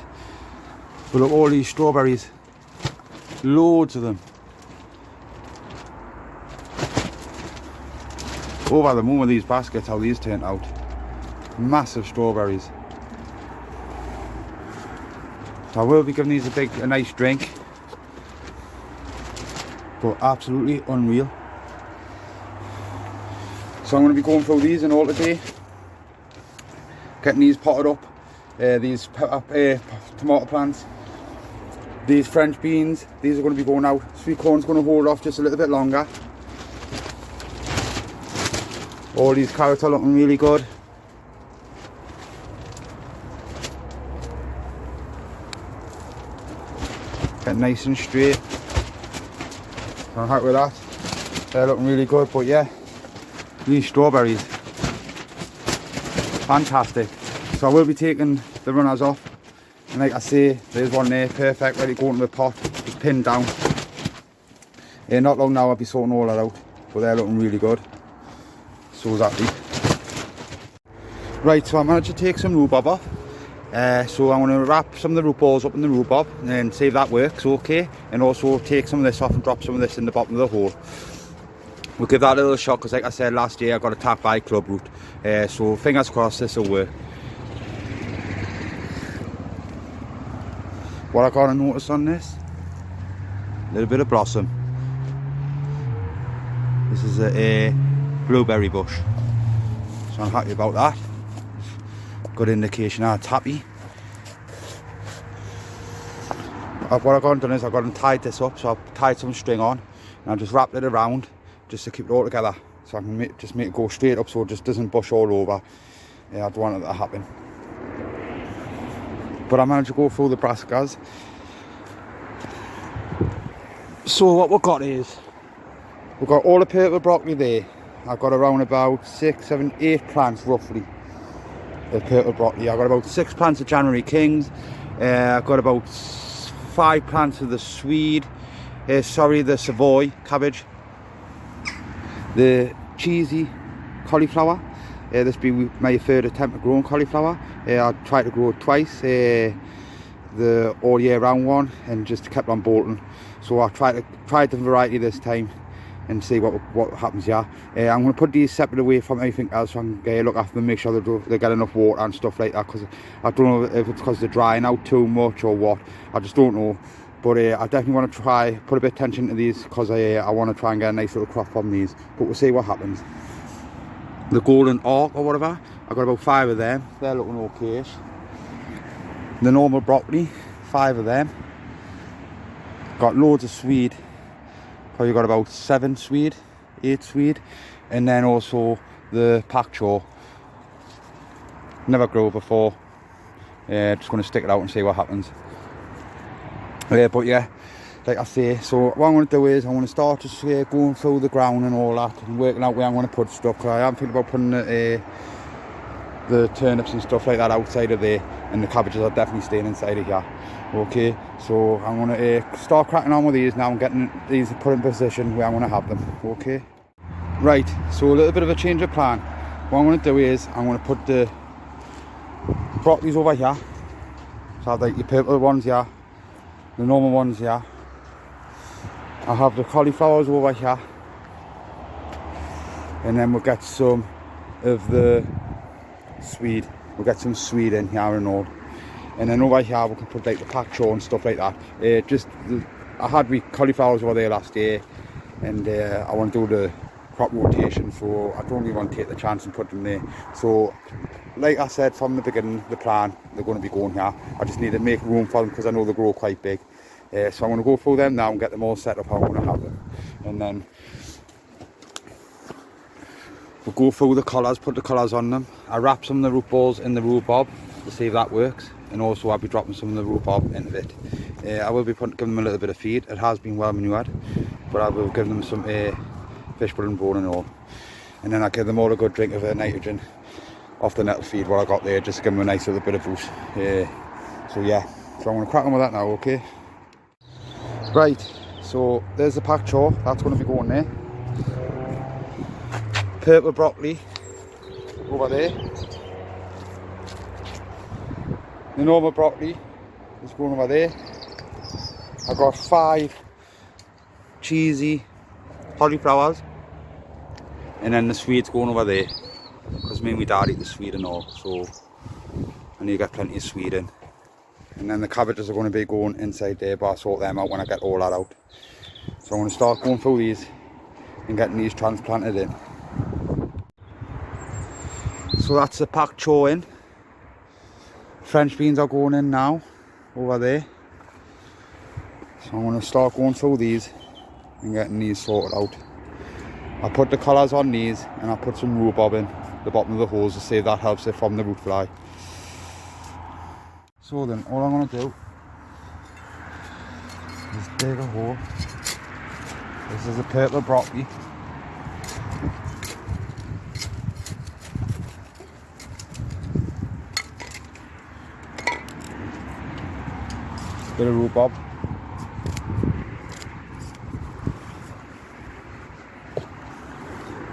But look, all these strawberries, loads of them. Over the moon with these baskets, how these turned out. Massive strawberries. So I will be giving these a nice drink. But absolutely unreal. So I'm going to be going through these and all today. Getting these potted up. These tomato plants. These French beans. These are going to be going out. Sweet corn's going to hold off just a little bit longer. All these carrots are looking really good. Get nice and straight. So I'm happy with that. They're looking really good, but yeah, these strawberries, fantastic. So I will be taking the runners off, and like I say, there's one there, perfect, ready to go into the pot, just pinned down. Not long now I'll be sorting all that out, but they're looking really good. So is that leaf. Right, so I managed to take some rhubarb off. So I'm going to wrap some of the root balls up in the rhubarb and see if that works okay, and also take some of this off and drop some of this in the bottom of the hole. We'll give that a little shot because like I said last year I got attacked by club root, so fingers crossed this will work. What I got to notice on this, a little bit of blossom. This is a blueberry bush, so I'm happy about that. Good indication it's happy. What I've done is I've gone and tied this up, so I've tied some string on and I've just wrapped it around just to keep it all together, so I can just make it go straight up so it just doesn't bush all over. I don't want it to happen. But I managed to go through the brassicas. So what we've got is, we've got all the purple broccoli there. I've got around about 6, 7, 8 plants roughly of purple broccoli. I've got about 6 plants of January Kings. I've got about 5 plants of the Swede, the Savoy cabbage, the cheesy cauliflower. This will be my third attempt at growing cauliflower. I tried to grow it twice, the all year round one, and just kept on bolting. So I tried the variety this time and see what happens here. I'm going to put these separate away from anything else, so I can look after them, make sure they get enough water and stuff like that, because I don't know if it's because they're drying out too much or what. I just don't know. But I definitely want to try, put a bit of attention to these, because I want to try and get a nice little crop from these. But we'll see what happens. The golden orc or whatever, I've got about 5 of them. They're looking okay-ish. The normal broccoli, 5 of them. Got loads of Swede. Probably got about 7 Swede, 8 Swede. And then also the pak chor. Never grew before. Just going to stick it out and see what happens. But yeah, like I say, so what I'm going to do is I'm going to start just going through the ground and all that, and working out where I'm going to put stuff, because I am thinking about putting the turnips and stuff like that outside of there, and the cabbages are definitely staying inside of here. Okay, so I'm going to start cracking on with these now and getting these put in position where I'm going to have them. Okay, right, so a little bit of a change of plan. What I'm going to do is I'm going to put the broccolis over here, so I have like your purple ones here, the normal ones here. I'll have the cauliflowers over here, and then we'll get some of the Swede. We'll get some Swede in here and all, and then over here we can put like the pak chor and stuff like that. I had cauliflowers over there last year, and I want to do the crop rotation, so I don't really want to take the chance and put them there. So like I said from the beginning, the plan, they're going to be going here. I just need to make room for them because I know they grow quite big. So I'm going to go through them now and get them all set up how I'm going to have them, and then we'll go through the collars, put the collars on them. I wrap some of the root balls in the rhubarb to see if that works, and also I'll be dropping some of the rhubarb into it. I will be giving them a little bit of feed. It has been well manured, but I will give them some fish pudding bone and all, and then I'll give them all a good drink of nitrogen off the nettle feed what I got there, just to give them a nice little bit of boost. So yeah, so I'm going to crack on with that now. Okay. Right, so there's the pak chor, that's going to be going there. Purple broccoli over there. The normal broccoli is going over there. I've got 5 cheesy cauliflowers, and then the Swede's going over there, because me and my dad eat the Swede and all, so I need to get plenty of Swede in. and then the cabbages are going to be going inside there, but I'll sort them out when I get all that out. So I'm going to start going through these and getting these transplanted in. So that's the pak chor in. French beans are going in now, over there. So I'm going to start going through these and getting these sorted out. I put the collars on these and I put some rhubarb in the bottom of the holes to see if that helps it from the root fly. So then all I'm going to do is dig a hole. This is a purple broccoli. Bit of rhubarb.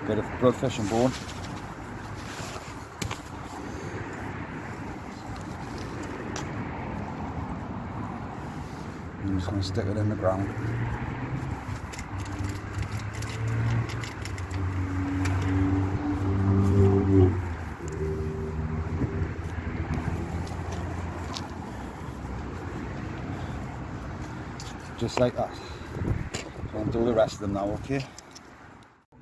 Bit of bloodfish and bone. I'm just going to stick it in the ground. Just like that. So I'll do the rest of them now, okay?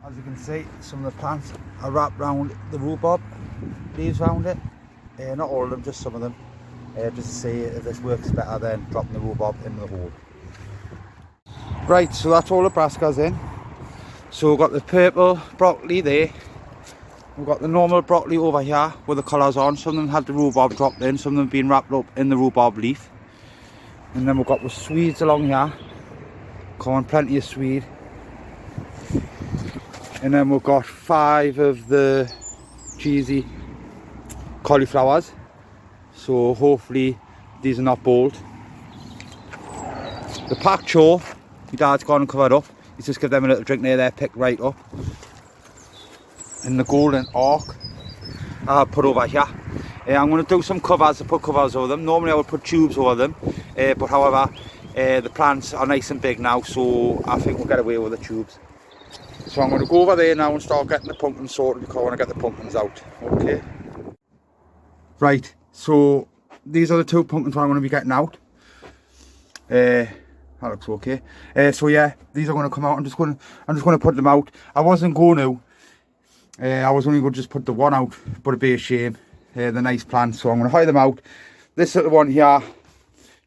As you can see, some of the plants are wrapped around the rhubarb, leaves around it. Not all of them, just some of them. Just to see if this works better than dropping the rhubarb in the hole. Right, so that's all the brassicas in. So we've got the purple broccoli there. We've got the normal broccoli over here with the collars on. Some of them had the rhubarb dropped in, some of them been wrapped up in the rhubarb leaf. And then we've got the Swedes along here. Come on, plenty of Swede. And then we've got 5 of the cheesy cauliflowers. So hopefully these are not bold. The pak chor, my dad's gone and covered up. He's just give them a little drink there, they're picked right up. And the golden arc, I'll put over here. I'm going to do some covers, to put covers over them. Normally I would put tubes over them, but however, the plants are nice and big now, so I think we'll get away with the tubes. So I'm going to go over there now and start getting the pumpkins sorted because I want to get the pumpkins out. Okay. Right, so these are the 2 pumpkins I'm going to be getting out. That looks okay. So yeah, these are going to come out. I'm just going to put them out. I wasn't going to. I was only going to just put the one out, but it'd be a shame. The nice plants, so I'm going to hide them out. This little one here,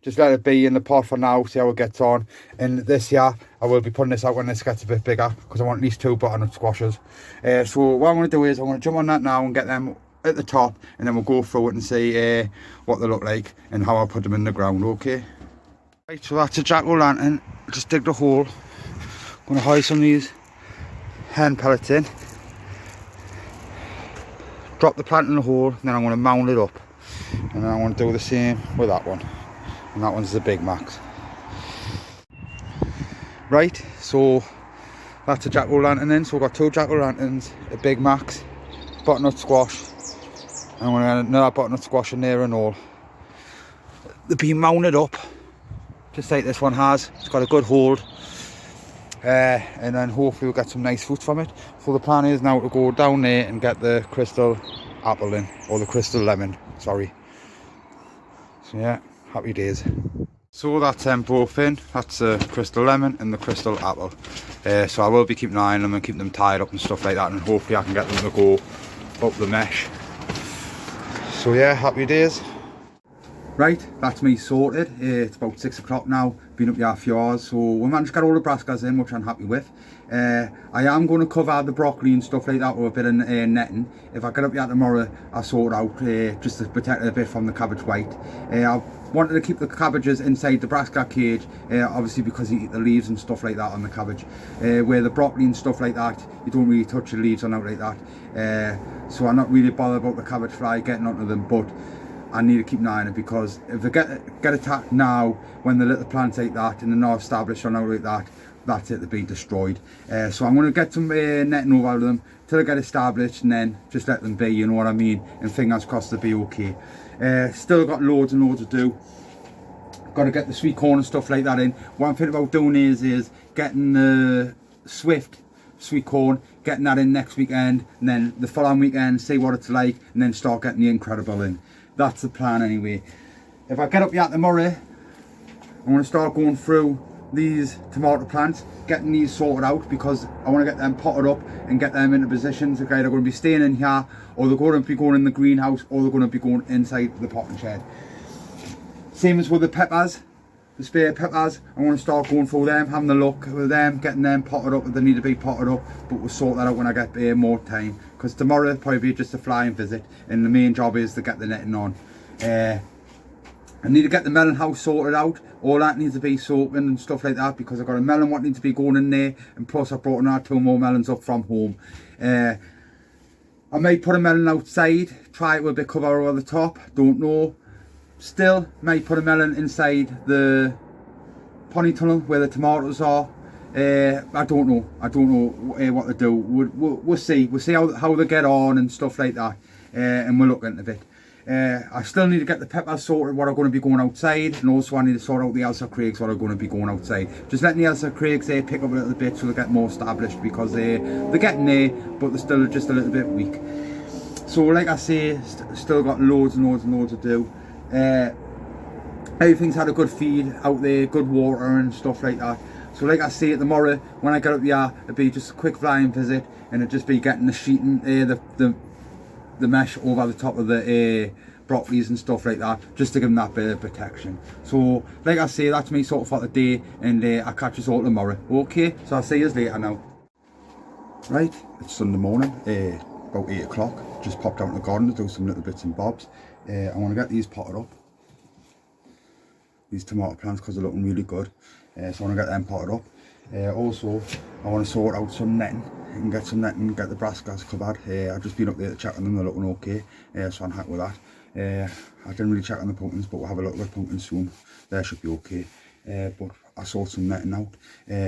just let it be in the pot for now, see how it gets on. And this here, I will be putting this out when this gets a bit bigger, because I want at least 2 butternut squashes. So what I'm going to do is I'm going to jump on that now and get them at the top, and then we'll go through it and see what they look like and how I put them in the ground, okay? Right, so that's a jack-o'-lantern. Just dig the hole. I'm going to hide some of these hen pellets in. Drop the plant in the hole, and then I'm going to mount it up. And then I'm going to do the same with that one. And that one's the Big Max. Right, so that's a jack-o'-lantern then. So we've got 2 jack-o'-lanterns, a Big Max, butternut squash. And I'm going to get another butternut squash in there and all. They've been mounted up, just like this one has. It's got a good hold. And then hopefully we'll get some nice fruits from it. So the plan is now to go down there and get the crystal apple in, or the crystal lemon, sorry. So yeah, happy days. So that's them both in. That's the crystal lemon and the crystal apple. So I will be keeping an eye on them and keeping them tied up and stuff like that, and hopefully I can get them to go up the mesh. So yeah, happy days. Right, that's me sorted. It's about 6 o'clock now, been up here a few hours, so we managed to get all the brassicas in, which I'm happy with. I am going to cover the broccoli and stuff like that with a bit of netting. If I get up here tomorrow, I'll sort it out just to protect it a bit from the cabbage white. I wanted to keep the cabbages inside the brassica cage, obviously because you eat the leaves and stuff like that on the cabbage. Where the broccoli and stuff like that, you don't really touch the leaves or nothing like that. So I'm not really bothered about the cabbage fly getting onto them, but I need to keep an eye on it, because if they get attacked now when the little plants like that and they're not established or not like that, that's it, they're being destroyed. So I'm going to get some netting over them till they get established, and then just let them be, you know what I mean, and fingers crossed they'll be okay. Still got loads and loads to do. Got to get the sweet corn and stuff like that in. What I'm thinking about doing is getting the Swift sweet corn, getting that in next weekend, and then the following weekend see what it's like, and then start getting the Incredible in. That's the plan anyway. if I get up here tomorrow, I'm going to start going through these tomato plants, getting these sorted out, because I want to get them potted up and get them into positions. Okay, they're going to be staying in here, or they're going to be going in the greenhouse, or they're going to be going inside the potting shed. Same as with the peppers, the spare peppers. I want to start going through them, having a look with them, getting them potted up if they need to be potted up, but we'll sort that out when I get more time, because tomorrow will probably be just a flying visit, and the main job is to get the netting on. I need to get the melon house sorted out. All that needs to be soaking and stuff like that, because I've got a melon what needs to be going in there, and plus I've brought another 2 more melons up from home. I may put a melon outside, try it with a bit of cover over the top, don't know. Still, might put a melon inside the pony tunnel where the tomatoes are. I don't know what to do. We'll see how they get on and stuff like that, and we'll look into it. I still need to get the peppers sorted, what are going to be going outside, and also I need to sort out the Elsa Craigs, what are going to be going outside. Just letting the Elsa Craigs pick up a little bit so they get more established, because they're getting there, but they're still just a little bit weak. So like I say, still got loads and loads to do. Everything's had a good feed out there, good water and stuff like that. So like I say, tomorrow when I get up here, it'll be just a quick flying visit, and it'll just be getting the sheeting, the mesh over the top of the broccolis and stuff like that, just to give them that bit of protection. So like I say, that's me sort of for today, and I'll catch you all tomorrow. Okay, so I'll see you later now. Right, it's Sunday morning, about 8 o'clock. Just popped out in the garden to do some little bits and bobs. I want to get these potted up, these tomato plants, because they're looking really good. So I want to get them potted up. Also, I want to sort out some netting and get some netting, get the brassicas covered. I've just been up there to check on them, they're looking okay, so I'm happy with that. I didn't really check on the pumpkins, but we'll have a look at the pumpkins soon. They should be okay. But I sorted some netting out.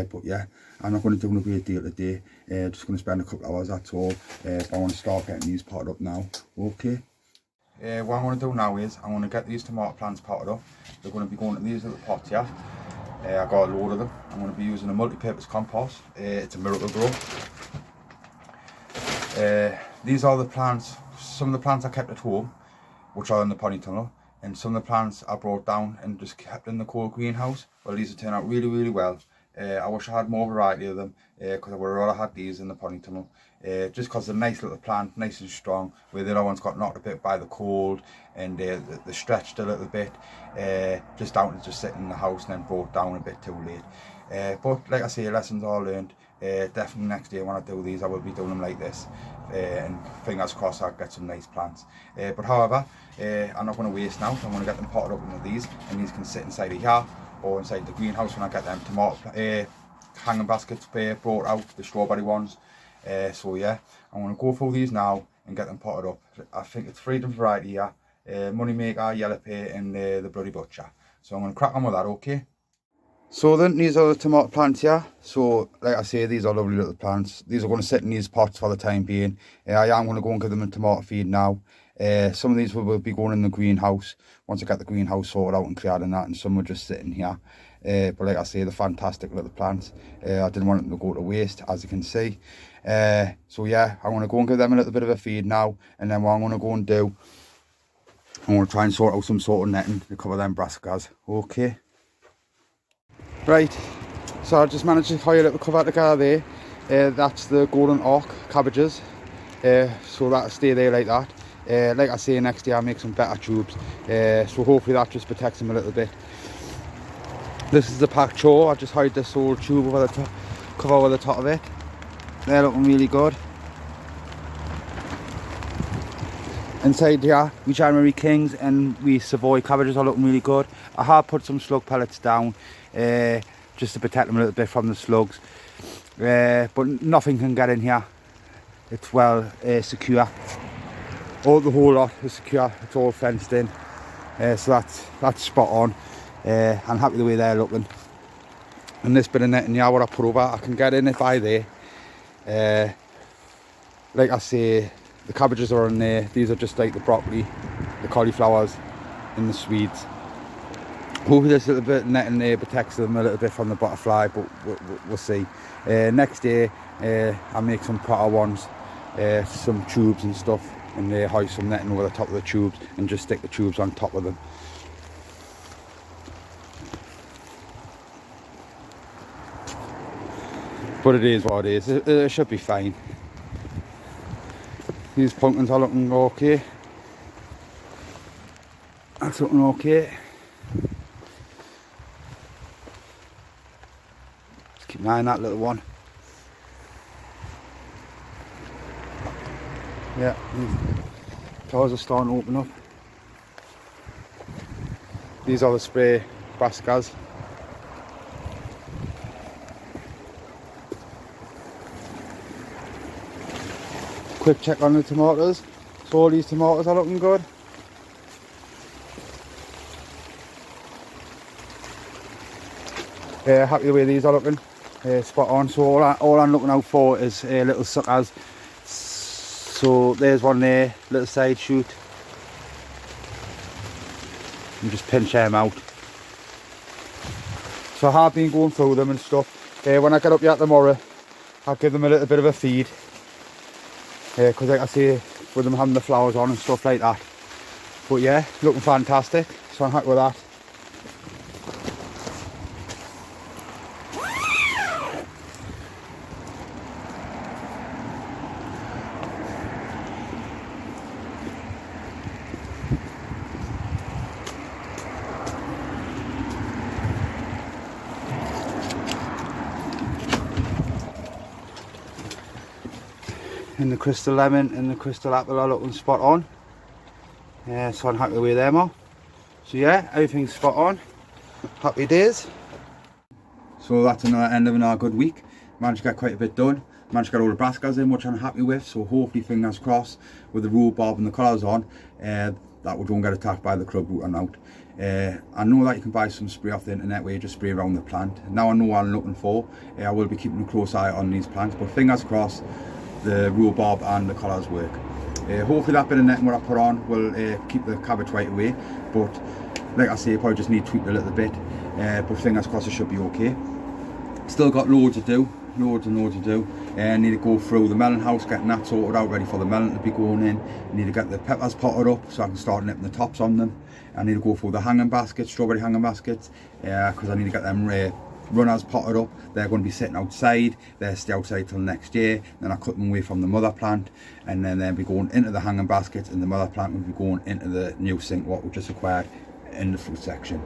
But yeah, I'm not going to do a great deal today. Just going to spend a couple of hours, that's all. But I want to start getting these potted up now. Okay. What I'm going to do now is I'm going to get these tomato plants potted up. They're going to be going in these little pots here. I've got a load of them. I'm going to be using a multi-purpose compost. It's a Miracle Grow. These are the plants, some of the plants I kept at home, which are in the pony tunnel, and some of the plants I brought down and just kept in the cold greenhouse. Well, these have turned out really well. I wish I had more variety of them, because I would have rather had these in the pony tunnel. Just because they're nice little plant, nice and strong, where the other ones got knocked a bit by the cold, and they stretched a little bit, just down to just sitting in the house and then brought down a bit too late. But like I say, lessons are learned. Definitely next year when I do these, I will be doing them like this, and fingers crossed I'll get some nice plants. But however, I'm not going to waste now. I'm going to get them potted up into these, and these can sit inside of here or inside the greenhouse when I get them tomato hanging baskets brought out, the strawberry ones. So yeah, I'm going to go through these now and get them potted up. I think it's 3 different variety here: Moneymaker, Yellow Pay, and the Bloody Butcher. So I'm going to crack on with that, okay? So then these are the tomato plants here. So like I say, these are lovely little plants. These are going to sit in these pots for the time being. I am going to go and give them a tomato feed now. Some of these will be going in the greenhouse once I get the greenhouse sorted out and cleared and that, and some will just sit in here. But like I say, they're fantastic little plants. I didn't want them to go to waste, as you can see. So yeah, I'm going to go and give them a little bit of a feed now, and then what I'm going to go and do, I'm going to try and sort out some sort of netting to cover them brassicas. Okay. Right, so I just managed to tie a little cover together there. That's the golden orc cabbages, so that'll stay there like that. Like I say, next year I'll make some better tubes, so hopefully that just protects them a little bit. This is the pak chor. I just hide this whole tube over the top, cover over the top of it. They're looking really good. Inside here, we January Kings and we Savoy cabbages are looking really good. I have put some slug pellets down, just to protect them a little bit from the slugs, but nothing can get in here. It's well secure. The whole lot is secure. It's all fenced in, so that's spot on. I'm happy the way they're looking. And this bit of netting here, what I put over, I can get in it by there. Like I say, the cabbages are on there. These are just like the broccoli, the cauliflowers, and the Swedes. Hopefully this little bit of netting there protects them a little bit from the butterfly, but we'll see. Next year, I'll make some proper ones, some tubes and stuff, and hoist some netting over the top of the tubes and just stick the tubes on top of them. But it is what it is. It should be fine. These pumpkins are looking okay. That's looking okay. Just keep an eye on that little one. Yeah, these doors are starting to open up. These are the spray brassicas. Quick check on the tomatoes. So all these tomatoes are looking good. Happy the way these are looking. Spot on. So all I'm looking out for is little suckers. So there's one there, little side shoot. And just pinch them out. So I have been going through them and stuff. When I get up here tomorrow, I'll give them a little bit of a feed. Because like I say, with them having the flowers on and stuff like that. But yeah, looking fantastic, so I'm happy with that. And the crystal lemon and the crystal apple are looking spot on. So I'm happy with them all. So yeah, everything's spot on. Happy days. So that's another end of another good week. Managed to get quite a bit done. Managed to get all the brassicas in, which I'm happy with. So hopefully, fingers crossed, with the rhubarb and the colours on, that we don't get attacked by the club root and out. I know that you can buy some spray off the internet where you just spray around the plant. Now I know what I'm looking for. I will be keeping a close eye on these plants, but fingers crossed, the rhubarb and the colours work. Hopefully that bit of netting what I put on will keep the cabbage right away, but like I say, probably just need tweaked a little bit, but fingers crossed it should be okay. Still got loads to do, loads and loads to do. Need to go through the melon house, getting that sorted out, ready for the melon to be going in. Need to get the peppers potted up so I can start nipping the tops on them. I need to go through the hanging baskets, strawberry hanging baskets, because I need to get them runners potted up. They're going to be sitting outside. They'll stay outside till next year. Then I cut them away from the mother plant, and then they'll be going into the hanging baskets, and the mother plant will be going into the new sink what we just acquired in the fruit section.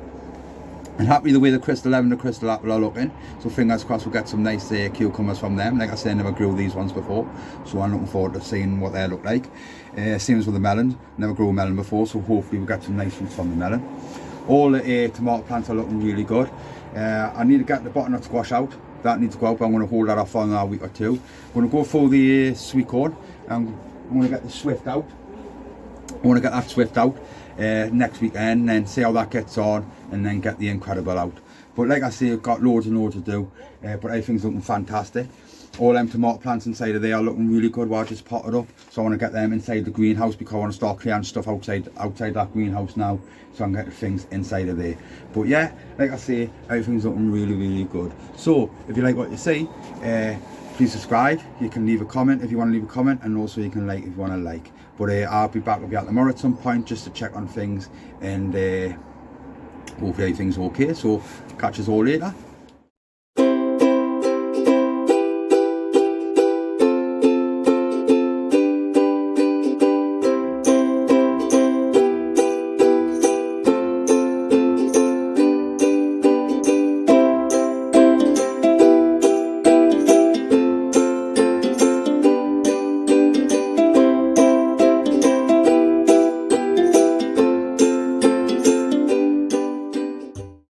And happy the way the crystal lemon and the crystal apple are looking. So fingers crossed we'll get some nice cucumbers from them. Like I said, I never grew these ones before, so I'm looking forward to seeing what they look like. Same as with the melons, never grew a melon before, so hopefully we'll get some nice fruits from the melon. All the tomato plants are looking really good. I need to get the butternut squash out. That needs to go out, but I'm going to hold that off for another week or two. I'm going to go for the sweet corn. I'm going to get the swift out. I want to get that swift out next weekend, and then see how that gets on, and then get the incredible out. But like I say, I've got loads and loads to do, but everything's looking fantastic. All them tomato plants inside of there are looking really good while I just potted up. So I want to get them inside the greenhouse, because I want to start clearing stuff outside that greenhouse now, so I can get things inside of there. But yeah, like I say, everything's looking really, really good. So if you like what you see, please subscribe. You can leave a comment if you want to leave a comment, and also you can like if you want to like. But I'll be back with you tomorrow at some point just to check on things, and hopefully everything's okay. So catch us all later.